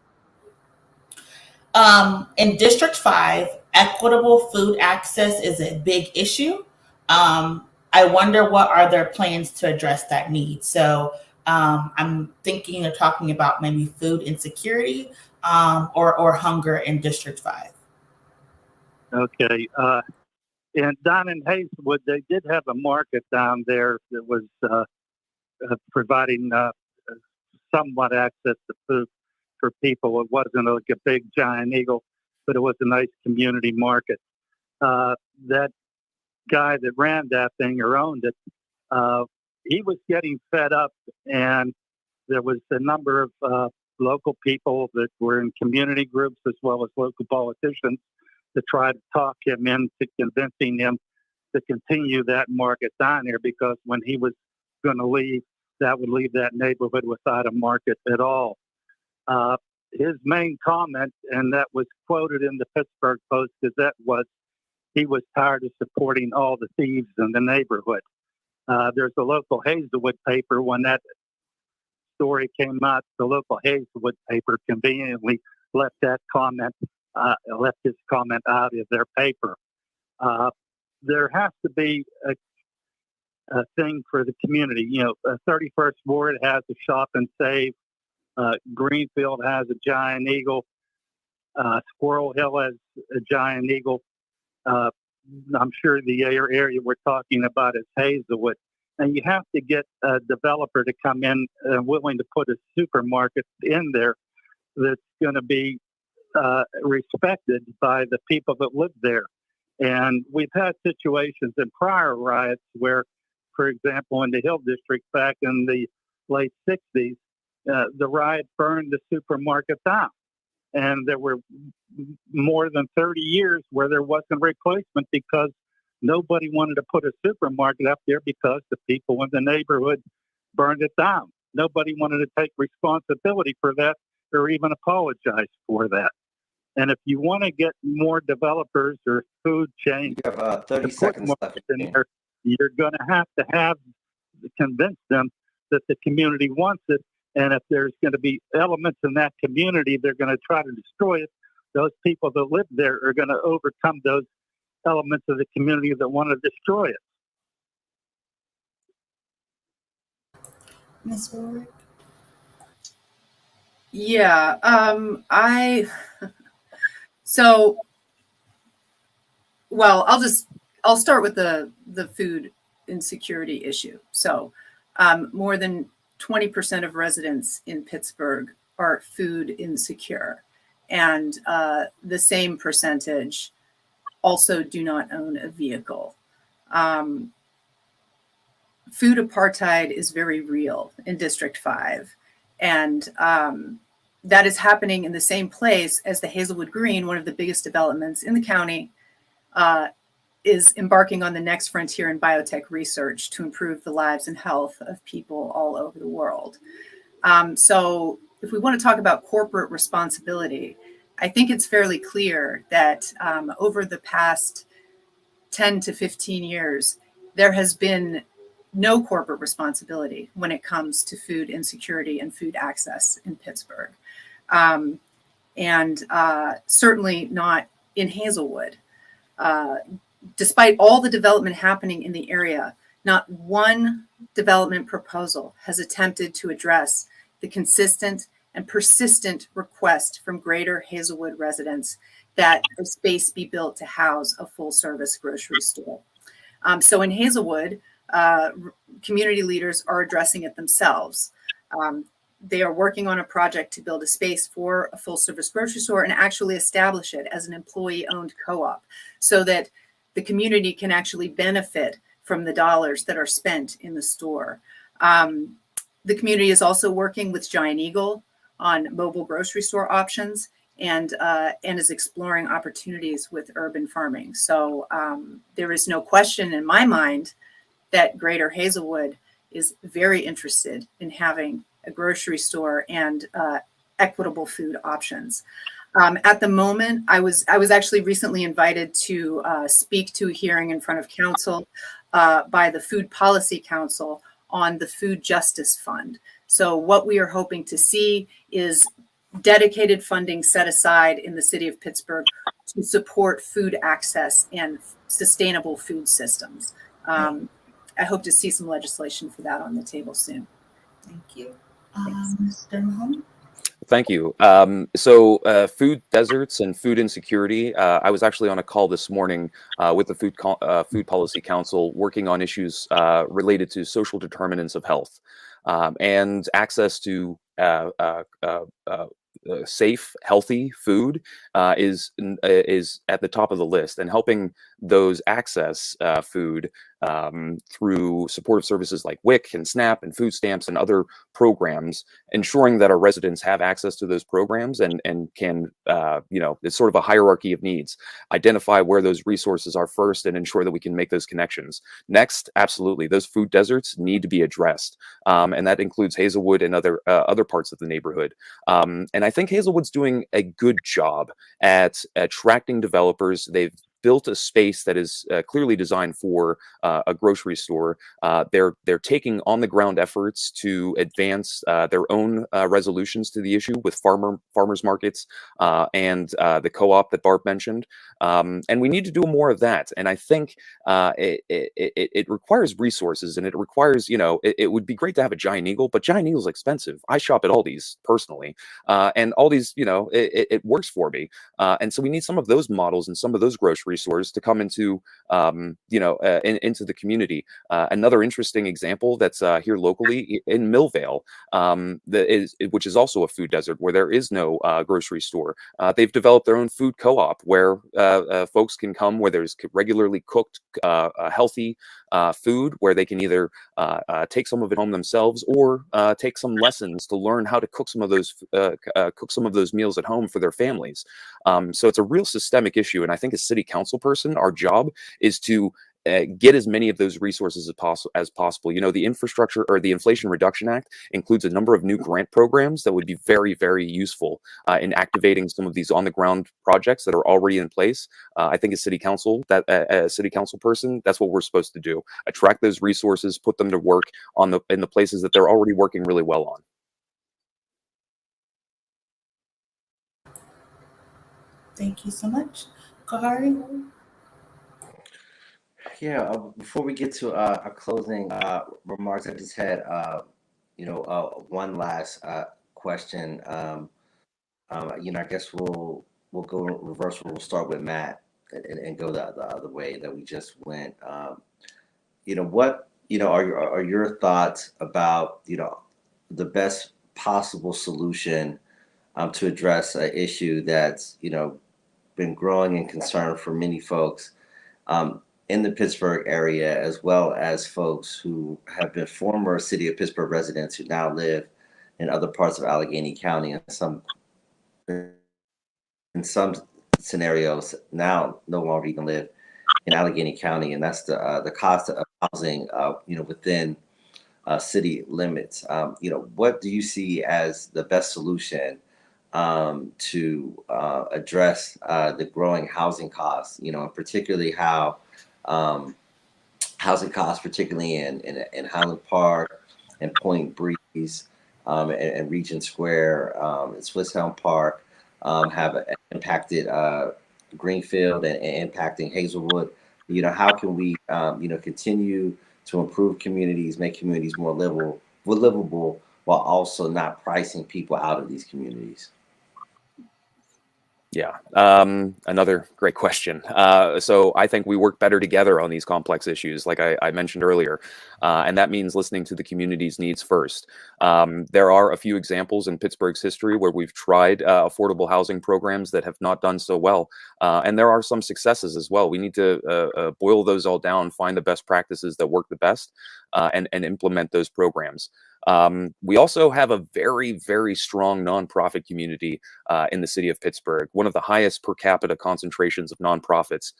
In District 5, equitable food access is a big issue. I wonder what are their plans to address that need. So I'm thinking of talking about maybe food insecurity or hunger in District 5. Okay. And down in Hazelwood, they did have a market down there that was providing somewhat access to food for people. It wasn't like a big giant eagle, but it was a nice community market. That guy that ran that thing or owned it, he was getting fed up, and there was a number of local people that were in community groups as well as local politicians to try to talk him into convincing him to continue that market down there, because when he was going to leave, that would leave that neighborhood without a market at all. His main comment, and that was quoted in the Pittsburgh Post-Gazette, was he was tired of supporting all the thieves in the neighborhood. There's a local Hazelwood paper. When that story came out, the local Hazelwood paper conveniently left his comment out of their paper. There has to be a thing for the community. You know, 31st Ward has a shop and save. Greenfield has a giant eagle. Squirrel Hill has a giant eagle. I'm sure the area we're talking about is Hazelwood. And you have to get a developer to come in willing to put a supermarket in there that's going to be respected by the people that live there. And we've had situations in prior riots where, for example, in the Hill District back in the late 60s, the riot burned the supermarket down. And there were more than 30 years where there wasn't replacement because nobody wanted to put a supermarket up there because the people in the neighborhood burned it down. Nobody wanted to take responsibility for that or even apologize for that. And if you want to get more developers or food chains, you have 30 seconds left. You're going to have convince them that the community wants it. And if there's going to be elements in that community, they're going to try to destroy it. Those people that live there are going to overcome those elements of the community that want to destroy it. Ms. Warwick? Yeah, I'll start with the food insecurity issue. So more than 20% of residents in Pittsburgh are food insecure, and the same percentage also do not own a vehicle. Food apartheid is very real in District 5, and that is happening in the same place as the Hazelwood Green, one of the biggest developments in the county, is embarking on the next frontier in biotech research to improve the lives and health of people all over the world. So if we want to talk about corporate responsibility, I think it's fairly clear that over the past 10 to 15 years, there has been no corporate responsibility when it comes to food insecurity and food access in Pittsburgh. And certainly not in Hazelwood. Despite all the development happening in the area, not one development proposal has attempted to address the consistent and persistent request from Greater Hazelwood residents that a space be built to house a full-service grocery store. So in Hazelwood, community leaders are addressing it themselves. They are working on a project to build a space for a full-service grocery store and actually establish it as an employee-owned co-op so that the community can actually benefit from the dollars that are spent in the store. The community is also working with Giant Eagle on mobile grocery store options, and is exploring opportunities with urban farming. So there is no question in my mind that Greater Hazelwood is very interested in having a grocery store and equitable food options. At the moment, I was actually recently invited to speak to a hearing in front of council by the Food Policy Council on the Food Justice Fund. So what we are hoping to see is dedicated funding set aside in the city of Pittsburgh to support food access and sustainable food systems. I hope to see some legislation for that on the table soon. Thank you. Mr. Mahoney? Thank you. Food deserts and food insecurity. I was actually on a call this morning with the Food Policy Council working on issues related to social determinants of health and access to safe, healthy food is at the top of the list, and helping those access food through supportive services like WIC and SNAP and food stamps and other programs, ensuring that our residents have access to those programs and can, it's sort of a hierarchy of needs, identify where those resources are first and ensure that we can make those connections. Next, absolutely, those food deserts need to be addressed. And that includes Hazelwood and other parts of the neighborhood. And I think Hazelwood's doing a good job at attracting developers. They've built a space that is clearly designed for a grocery store. They're taking on the ground efforts to advance their own resolutions to the issue with farmers markets and the co-op that Barb mentioned. And we need to do more of that. And I think it requires resources, and it requires, it would be great to have a Giant Eagle, but Giant Eagle's expensive. I shop at Aldi's personally, and Aldi's, it works for me. And so we need some of those models and some of those grocery stores to come into into the community. Another interesting example that's here locally in Millvale, which is also a food desert where there is no grocery store. They've developed their own food co-op where folks can come, where there's regularly cooked healthy food, where they can either take some of it home themselves or take some lessons to learn how to cook some of those meals at home for their families. So it's a real systemic issue, and I think as city council person, our job is to get as many of those resources as possible. The infrastructure, or the Inflation Reduction Act, includes a number of new grant programs that would be very, very useful in activating some of these on-the-ground projects that are already in place. I think as city council person, that's what we're supposed to do: attract those resources, put them to work in the places that they're already working really well on. Thank you so much. Kahari? Yeah, before we get to our closing remarks, I just had, one last question. I guess we'll go in reverse. We'll start with Matt and go the other way that we just went. What are your thoughts about the best possible solution to address an issue that's been growing in concern for many folks in the Pittsburgh area, as well as folks who have been former city of Pittsburgh residents who now live in other parts of Allegheny County, and in some scenarios now no longer even live in Allegheny County, and that's the cost of housing within city limits. What do you see as the best solution to address the growing housing costs, and particularly how housing costs, particularly in Highland Park and Point Breeze and Regent Square and Swiss Elm Park have impacted Greenfield and impacting Hazelwood. How can we continue to improve communities, make communities more livable, while also not pricing people out of these communities? Yeah, another great question. So I think we work better together on these complex issues, like I mentioned earlier, and that means listening to the community's needs first. There are a few examples in Pittsburgh's history where we've tried affordable housing programs that have not done so well, and there are some successes as well. We need to boil those all down, find the best practices that work the best, and implement those programs. We also have a very, very strong nonprofit community in the city of Pittsburgh, one of the highest per capita concentrations of nonprofits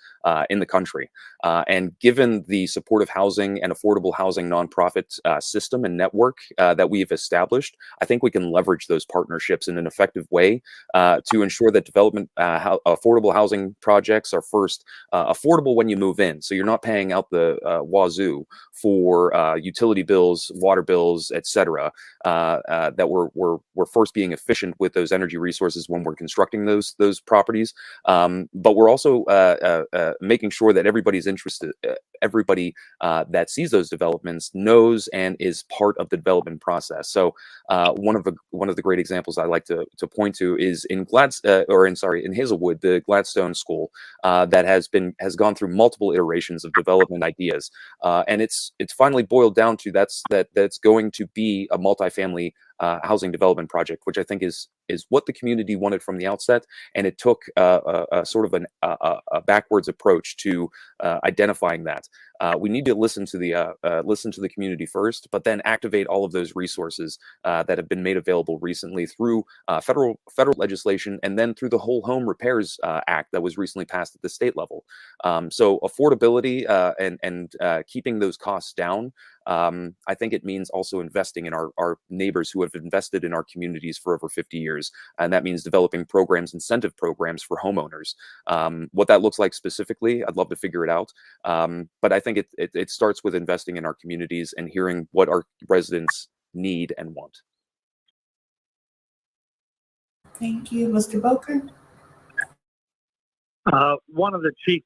in the country. And given the supportive housing and affordable housing nonprofit system and network that we've established, I think we can leverage those partnerships in an effective way to ensure that affordable housing projects are first affordable when you move in. So you're not paying out the wazoo for utility bills, water bills, etc. That we're first being efficient with those energy resources when we're constructing those properties, but we're also making sure that everybody's interested, everybody that sees those developments knows and is part of the development process. So one of the great examples I like to point to is in in Hazelwood, the Gladstone School that has gone through multiple iterations of development ideas, and it's finally boiled down to that's going to be a multifamily housing development project, which I think is what the community wanted from the outset, and it took a sort of a backwards approach to identifying that. We need to listen to the community first, but then activate all of those resources that have been made available recently through federal legislation, and then through the Whole Home Repairs Act that was recently passed at the state level. So affordability and keeping those costs down. I think it means also investing in our neighbors who have invested in our communities for over 50 years. And that means developing incentive programs for homeowners. What that looks like specifically, I'd love to figure it out. But I think it starts with investing in our communities and hearing what our residents need and want. Thank you, Mr. Boker. One of the chief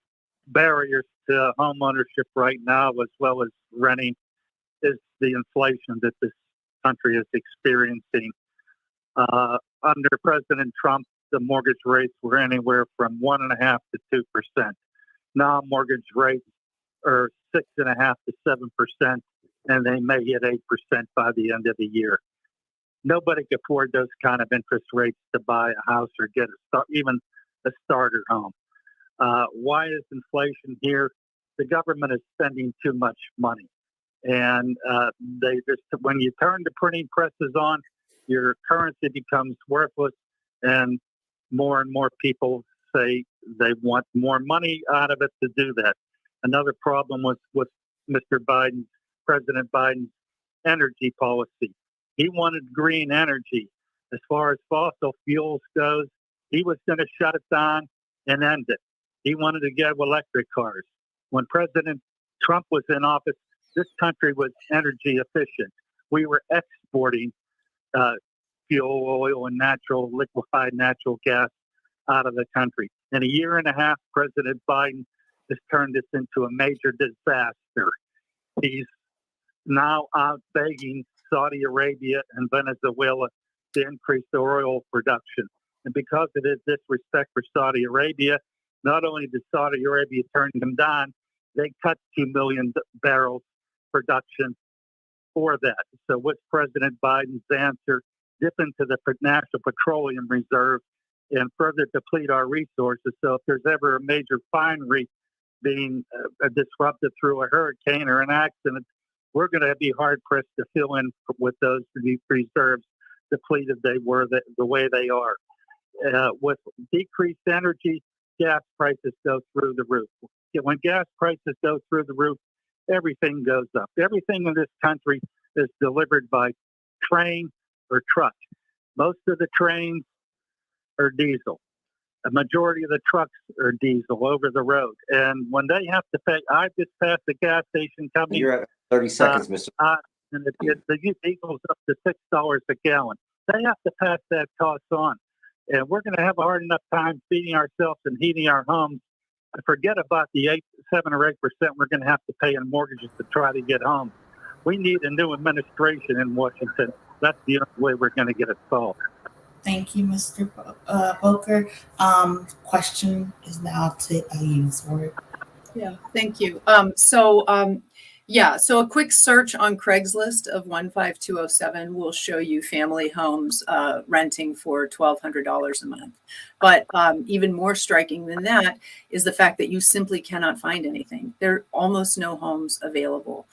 barriers to home ownership right now, as well as renting, is the inflation that this country is experiencing. Under President Trump, the mortgage rates were anywhere from 1.5% to 2%. Now mortgage rates are 6.5% to 7%, and they may hit 8% by the end of the year. Nobody can afford those kind of interest rates to buy a house or get even a starter home. Why is inflation here? The government is spending too much money. And when you turn the printing presses on, your currency becomes worthless, and more people say they want more money out of it to do that. Another problem was with President Biden's energy policy. He wanted green energy. As far as fossil fuels goes, he was going to shut it down and end it. He wanted to get electric cars. When President Trump was in office, this country was energy efficient. We were exporting fuel oil and liquefied natural gas out of the country. In a year and a half, President Biden has turned this into a major disaster. He's now out begging Saudi Arabia and Venezuela to increase their oil production. And because of his disrespect for Saudi Arabia, not only did Saudi Arabia turn him down, they cut 2 million barrels production for that. So what's President Biden's answer? Dip into the National Petroleum Reserve and further deplete our resources. So if there's ever a major refinery being disrupted through a hurricane or an accident, we're going to be hard-pressed to fill in with those reserves depleted the way they are. With decreased energy, gas prices go through the roof. When gas prices go through the roof, everything goes up. Everything in this country is delivered by train or truck. Most of the trains are diesel. A majority of the trucks are diesel over the road. And when they have to pay, I just passed the gas station company. You're at 30 seconds, Mr. And the diesel's up to $6 a gallon. They have to pass that cost on. And we're going to have a hard enough time feeding ourselves and heating our homes. Forget about the 7 or 8% we're going to have to pay in mortgages to try to get home. We need a new administration in Washington. That's the only way we're going to get it solved. Thank you, Mr. Boker. Question is now to you, Ms. Warwick. Yeah, thank you. So a quick search on Craigslist of 15207 will show you family homes renting for $1,200 a month. But even more striking than that is the fact that you simply cannot find anything. There are almost no homes available.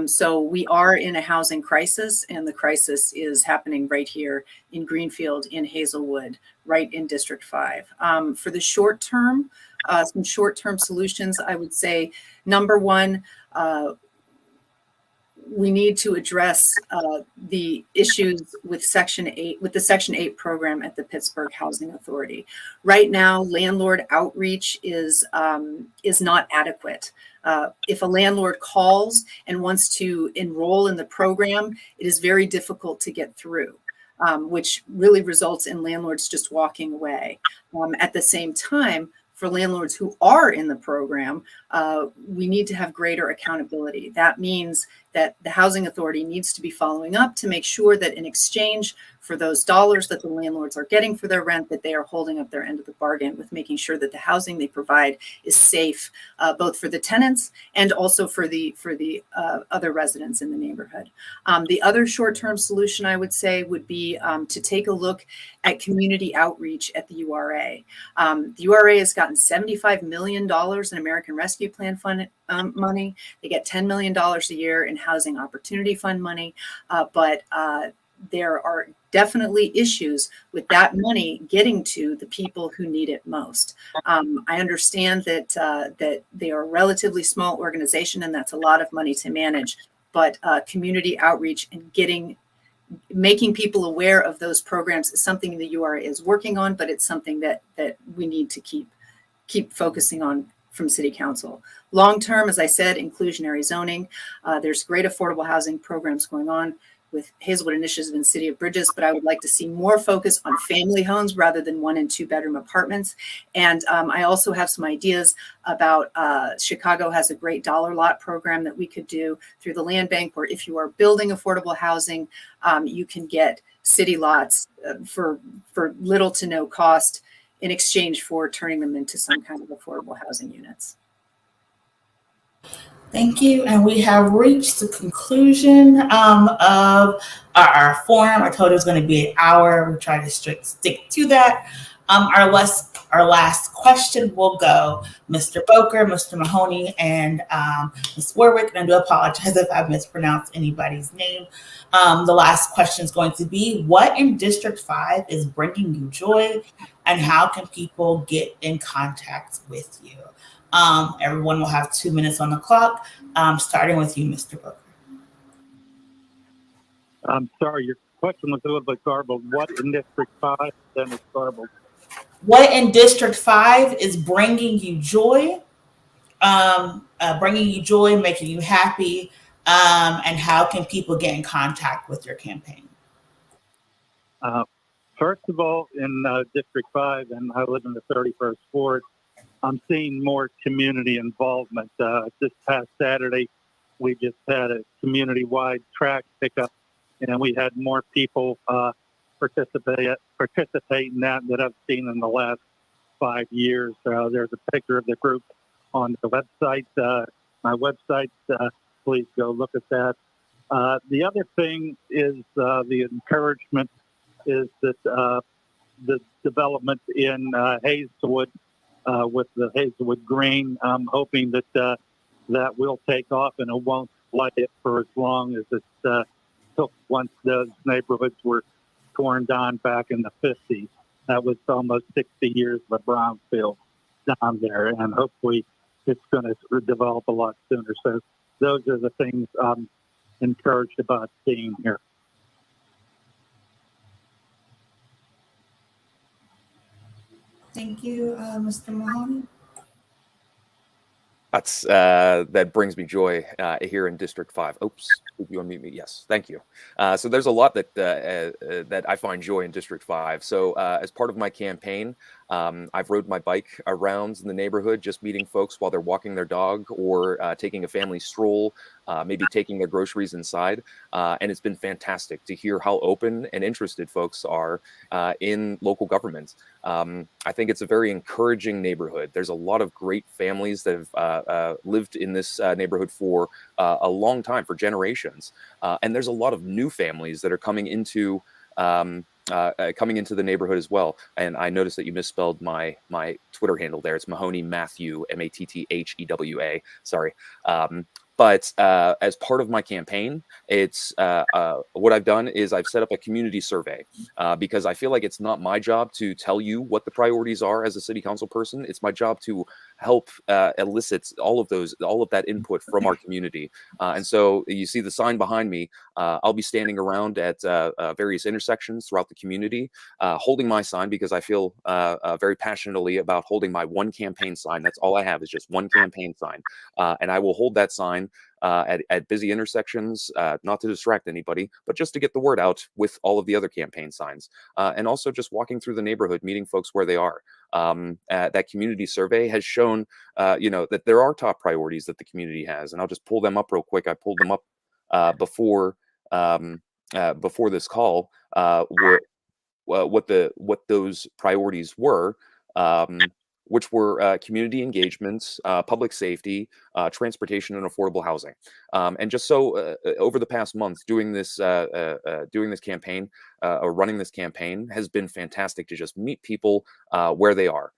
So we are in a housing crisis, and the crisis is happening right here in Greenfield, in Hazelwood, right in District 5. For the short term, some short-term solutions, I would say, number one, we need to address the issues with Section 8, with the Section 8 program at the Pittsburgh Housing Authority. Right now, landlord outreach is not adequate. If a landlord calls and wants to enroll in the program, it is very difficult to get through, which really results in landlords just walking away. At the same time, for landlords who are in the program, we need to have greater accountability. That means that the housing authority needs to be following up to make sure that in exchange for those dollars that the landlords are getting for their rent, that they are holding up their end of the bargain with making sure that the housing they provide is safe, both for the tenants and also for the other residents in the neighborhood. The other short-term solution, I would say, would be to take a look at community outreach at the URA. The URA has gotten $75 million in American Rescue Plan Fund money. They get $10 million a year in Housing Opportunity Fund money, but there are definitely issues with that money getting to the people who need it most. I understand that that they are a relatively small organization, and that's a lot of money to manage. But community outreach and making people aware of those programs is something the URA is working on, but it's something that we need to keep focusing on from City Council. Long term, as I said, inclusionary zoning. There's great affordable housing programs going on with Hazelwood Initiative in the City of Bridges, but I would like to see more focus on family homes rather than 1 and 2 bedroom apartments. And I also have some ideas about Chicago has a great dollar lot program that we could do through the land bank, where if you are building affordable housing, you can get city lots for little to no cost in exchange for turning them into some kind of affordable housing units. Thank you. And we have reached the conclusion of our forum. I told you it was going to be an hour. We tried to stick to that. Our last question will go Mr. Boker, Mr. Mahoney, and Ms. Warwick. And I do apologize if I mispronounced anybody's name. The last question is going to be, what in District 5 is bringing you joy, and how can people get in contact with you? Everyone will have 2 minutes on the clock, starting with you, Mr. Boker. I'm sorry, your question was a little bit garbled. What in District 5? Then it's garbled. What in District 5 is bringing you joy, making you happy, and how can people get in contact with your campaign? First of all, in District 5, and I live in the 31st Ward, I'm seeing more community involvement. This past Saturday, we just had a community-wide trash pickup, and we had more people participate in that I've seen in the last 5 years. There's a picture of the group on the website, my website. Please go look at that. The other thing is the encouragement is that the development in Hazelwood, with the Hazelwood Green. I'm hoping that that will take off, and it won't light it for as long as it took once those neighborhoods were torn down back in the 50s. That was almost 60 years of a brownfield down there, and hopefully it's going to develop a lot sooner. So those are the things I'm encouraged about seeing here. Thank you, Mr. Mahoney. That brings me joy here in District 5. Oops, did you unmute me? Yes, thank you. So there's a lot that I find joy in District 5. So as part of my campaign, I've rode my bike around the neighborhood, just meeting folks while they're walking their dog or taking a family stroll, maybe taking their groceries inside. And it's been fantastic to hear how open and interested folks are in local government. I think it's a very encouraging neighborhood. There's a lot of great families that have lived in this neighborhood for a long time, for generations. And there's a lot of new families that are coming into the neighborhood as well. And I noticed that you misspelled my Twitter handle there. It's Mahoney Matthew, Matthewa. Sorry. But as part of my campaign, it's what I've done is I've set up a community survey because I feel like it's not my job to tell you what the priorities are as a city council person. It's my job to help elicit all of that input from our community. And so you see the sign behind me. I'll be standing around at various intersections throughout the community, holding my sign because I feel very passionately about holding my one campaign sign. That's all I have is just one campaign sign. And I will hold that sign at busy intersections, not to distract anybody, but just to get the word out with all of the other campaign signs. And also just walking through the neighborhood, meeting folks where they are. That community survey has shown, that there are top priorities that the community has. And I'll just pull them up real quick. I pulled them up before this call, what those priorities were. Which were community engagements, public safety, transportation, and affordable housing. And just so over the past month, doing this campaign or running this campaign has been fantastic to just meet people where they are.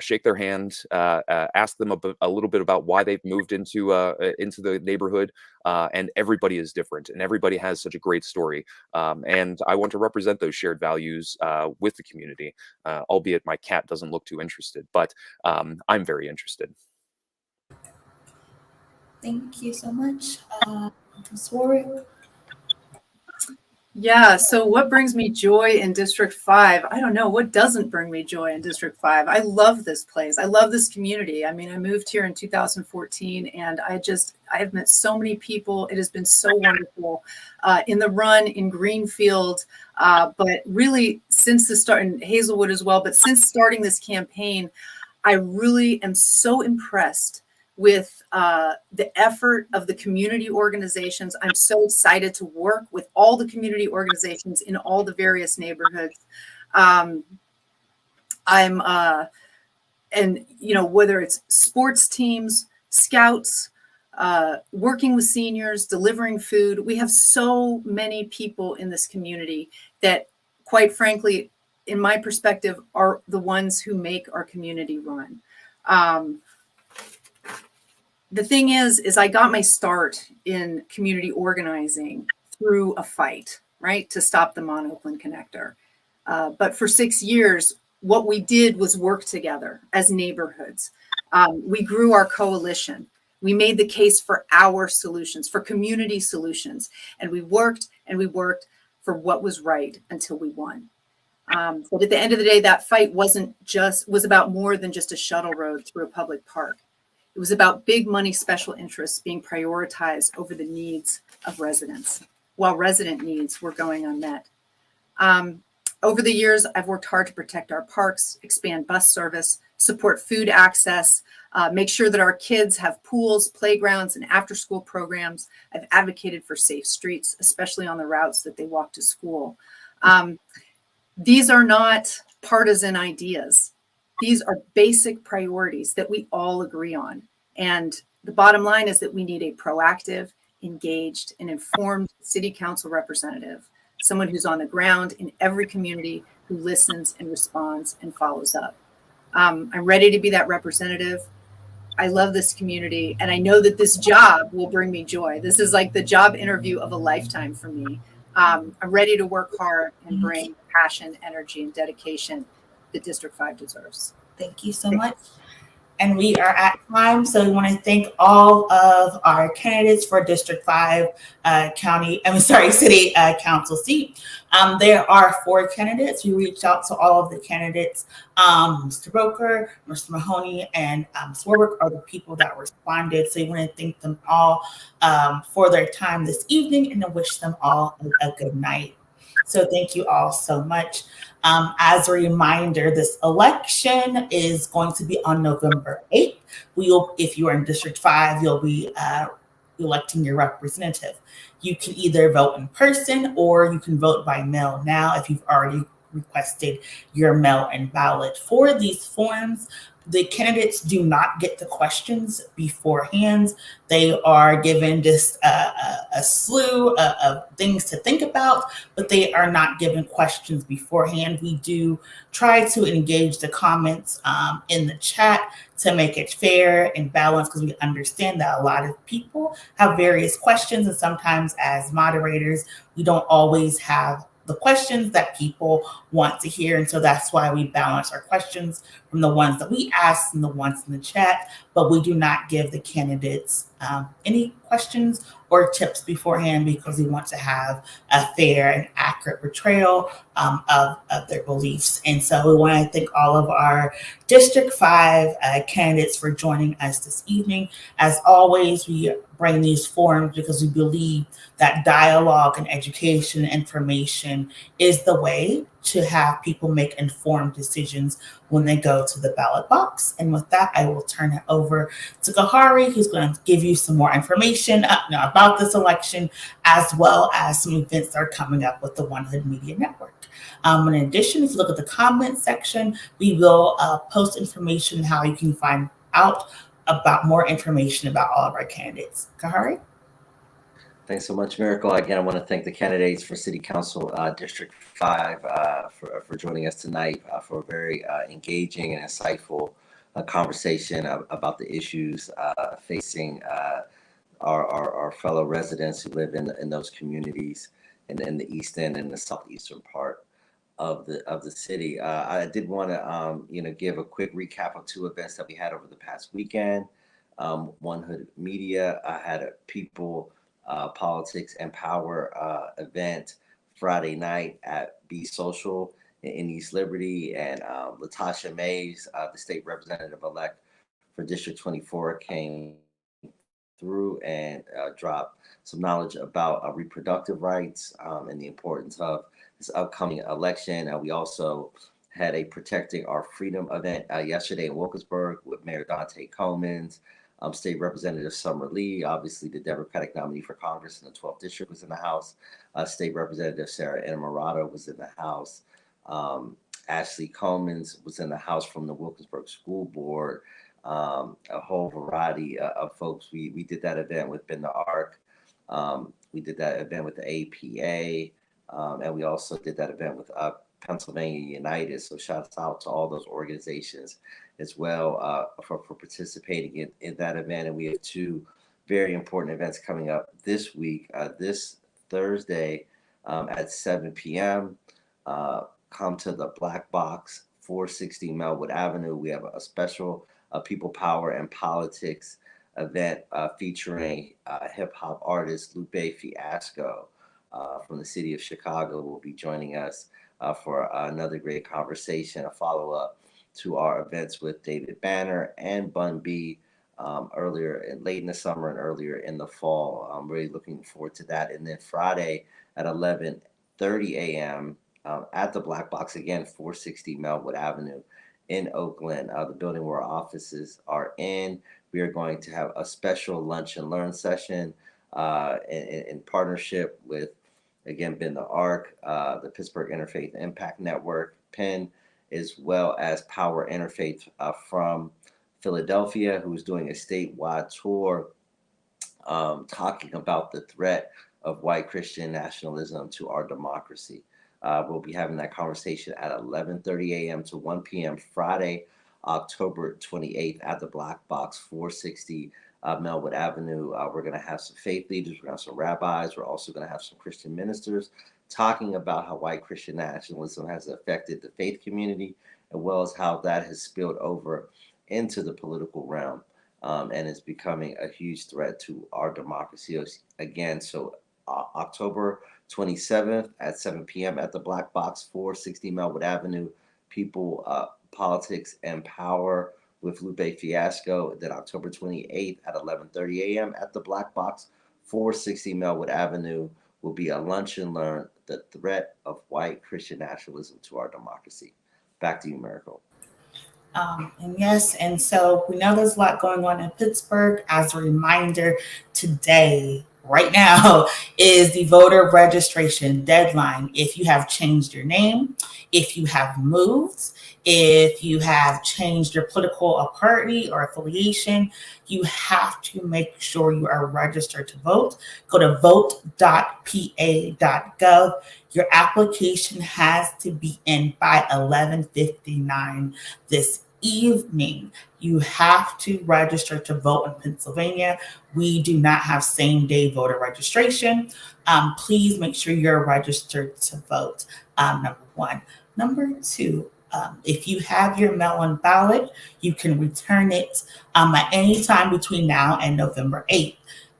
Shake their hand, ask them a little bit about why they've moved into the neighborhood, and everybody is different, and everybody has such a great story. And I want to represent those shared values with the community, albeit my cat doesn't look too interested, but I'm very interested. Thank you so much, Ms. Warwick. Yeah, so what brings me joy in District 5? I don't know. What doesn't bring me joy in District 5? I love this place. I love this community. I mean, I moved here in 2014, and I have met so many people. It has been so wonderful in the run in Greenfield, but really since the start, in Hazelwood as well, but since starting this campaign, I really am so impressed with the effort of the community organizations. I'm so excited to work with all the community organizations in all the various neighborhoods. And whether it's sports teams, scouts, working with seniors, delivering food, we have so many people in this community that, quite frankly, in my perspective, are the ones who make our community run. The thing is I got my start in community organizing through a fight, right, to stop the Mount Oakland connector. But for 6 years, what we did was work together as neighborhoods. We grew our coalition. We made the case for our solutions, for community solutions. And we worked for what was right until we won. But at the end of the day, that fight was about more than just a shuttle road through a public park. It was about big money special interests being prioritized over the needs of residents, while resident needs were going unmet. Over the years, I've worked hard to protect our parks, expand bus service, support food access, make sure that our kids have pools, playgrounds, and after-school programs. I've advocated for safe streets, especially on the routes that they walk to school. These are not partisan ideas. These are basic priorities that we all agree on. And the bottom line is that we need a proactive, engaged, and informed city council representative, someone who's on the ground in every community, who listens and responds and follows up. I'm ready to be that representative. I love this community, and I know that this job will bring me joy. This is like the job interview of a lifetime for me. I'm ready to work hard and bring passion, energy, and dedication that District 5 deserves. Thank you so much. And we are at time, so we want to thank all of our candidates for District 5 City Council seat. There are 4 candidates. We reached out to all of the candidates. Mr. Boker, Mr. Mahoney, and Ms. Warwick are the people that responded. So we want to thank them all for their time this evening and to wish them all a good night. So thank you all so much. As a reminder, this election is going to be on November 8th. If you are in District 5, you'll be electing your representative. You can either vote in person or you can vote by mail now if you've already requested your mail-in ballot. For these forms, the candidates do not get the questions beforehand. They are given just a slew of things to think about, but they are not given questions beforehand. We do try to engage the comments in the chat to make it fair and balanced, because we understand that a lot of people have various questions, and sometimes as moderators, we don't always have the questions that people want to hear. And so that's why we balance our questions from the ones that we ask and the ones in the chat, but we do not give the candidates any questions or tips beforehand, because we want to have a fair and accurate portrayal of their beliefs. And so we want to thank all of our District 5 candidates for joining us this evening. As always, we bring these forums because we believe that dialogue and education and information is the way to have people make informed decisions when they go to the ballot box. And with that, I will turn it over to Kahari, who's going to give you some more information about this election, as well as some events that are coming up with the One Hood Media Network. In addition, if you look at the comment section, we will post information how you can find out about more information about all of our candidates. Kahari? Thanks so much, Miracle. Again, I want to thank the candidates for City Council District 5 for joining us tonight for a very engaging and insightful conversation about the issues facing our fellow residents who live in those communities in the east end and the southeastern part of the city. I did want to give a quick recap of 2 events that we had over the past weekend. One Hood Media had a People, Politics, and Power event Friday night at Be Social in East Liberty, and Latasha Mays, the state representative-elect for District 24, came through and dropped some knowledge about reproductive rights and the importance of this upcoming election. We also had a Protecting Our Freedom event yesterday in Wilkinsburg with Mayor Dante Coleman, State Representative Summer Lee, obviously the Democratic nominee for Congress in the 12th District, was in the House. State Representative Sarah Inamorado was in the House. Ashley Coleman's was in the House from the Wilkinsburg School Board. A whole variety of folks. We did that event with Ben the Arc. We did that event with the APA. And we also did that event with Pennsylvania United. So shouts out to all those organizations as well for participating in that event. And we have 2 very important events coming up this week. This Thursday at 7 p.m. Come to the Black Box, 460 Melwood Avenue. We have a special People, Power, and Politics event featuring hip hop artist Lupe Fiasco from the city of Chicago will be joining us for another great conversation, a follow-up to our events with David Banner and Bun B late in the summer and earlier in the fall. I'm really looking forward to that. And then Friday at 11:30 a.m. At the Black Box, again, 460 Melwood Avenue in Oakland, the building where our offices are in. We are going to have a special lunch and learn session in partnership with, again, Ben the Arc, the Pittsburgh Interfaith Impact Network, PEN, as well as Power Interfaith from Philadelphia, who's doing a statewide tour talking about the threat of white Christian nationalism to our democracy. We'll be having that conversation at 11:30 a.m. to 1 p.m. Friday, October 28th at the Black Box, 460 Melwood Avenue. We're going to have some faith leaders. We're going to have some rabbis. We're also going to have some Christian ministers talking about how white Christian nationalism has affected the faith community, as well as how that has spilled over into the political realm, and is becoming a huge threat to our democracy again. So October 27th at 7 p.m. at the Black Box, 460 Melwood Avenue. People, Politics, and Power with Lupe Fiasco. Then October 28th at 11:30 a.m. at the Black Box, 460 Melwood Avenue, will be a lunch and learn the threat of white Christian nationalism to our democracy. Back to you, Miracle. And yes, and so we know there's a lot going on in Pittsburgh. As a reminder, today, right now, is the voter registration deadline. If you have changed your name, if you have moved, if you have changed your political party or affiliation, you have to make sure you are registered to vote. Go to vote.pa.gov. Your application has to be in by 11:59 this evening. You have to register to vote in Pennsylvania. We do not have same-day voter registration. Please make sure you're registered to vote, number one. Number two, if you have your mail-in ballot, you can return it at any time between now and November 8th.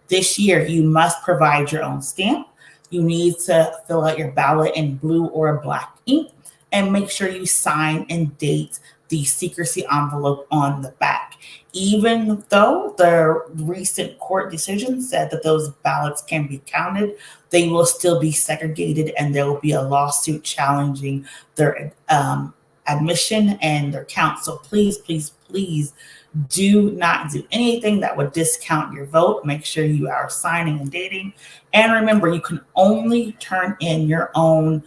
This year, you must provide your own stamp. You need to fill out your ballot in blue or black ink, and make sure you sign and date the secrecy envelope on the back. Even though the recent court decision said that those ballots can be counted, they will still be segregated, and there will be a lawsuit challenging their admission and their count. So please, please, please do not do anything that would discount your vote. Make sure you are signing and dating. And remember, you can only turn in your own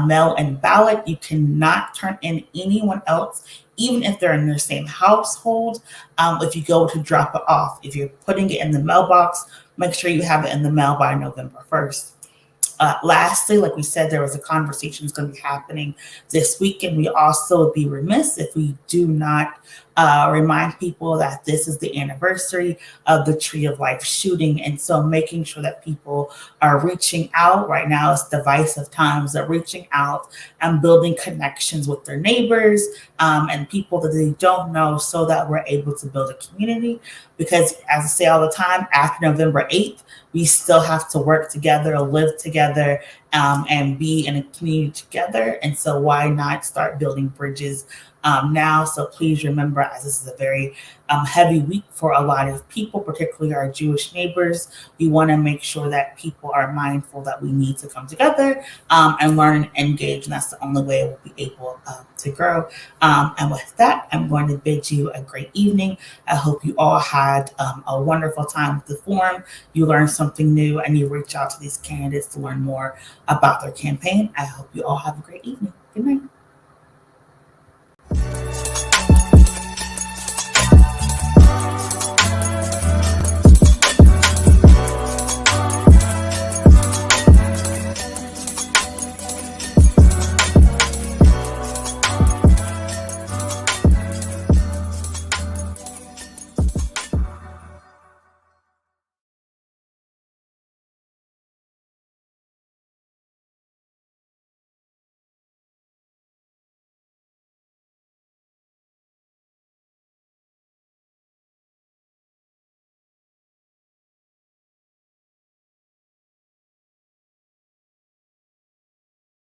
mail-in ballot. You cannot turn in anyone else, even if they're in the same household. If you go to drop it off, if you're putting it in the mailbox, make sure you have it in the mail by November 1st. Lastly, like we said, there was a conversation that's going to be happening this week, and we also would be remiss if we do not remind people that this is the anniversary of the Tree of Life shooting. And so making sure that people are reaching out right now, it's divisive times, they're reaching out and building connections with their neighbors and people that they don't know, so that we're able to build a community. Because as I say all the time, after November 8th, we still have to work together, live together, and be in a community together. And so why not start building bridges now? So please remember, as this is a very heavy week for a lot of people, particularly our Jewish neighbors, we want to make sure that people are mindful that we need to come together and learn and engage. And that's the only way we'll be able to grow. And with that, I'm going to bid you a great evening. I hope you all had a wonderful time with the forum. You learned something new, and you reach out to these candidates to learn more about their campaign. I hope you all have a great evening. Good night.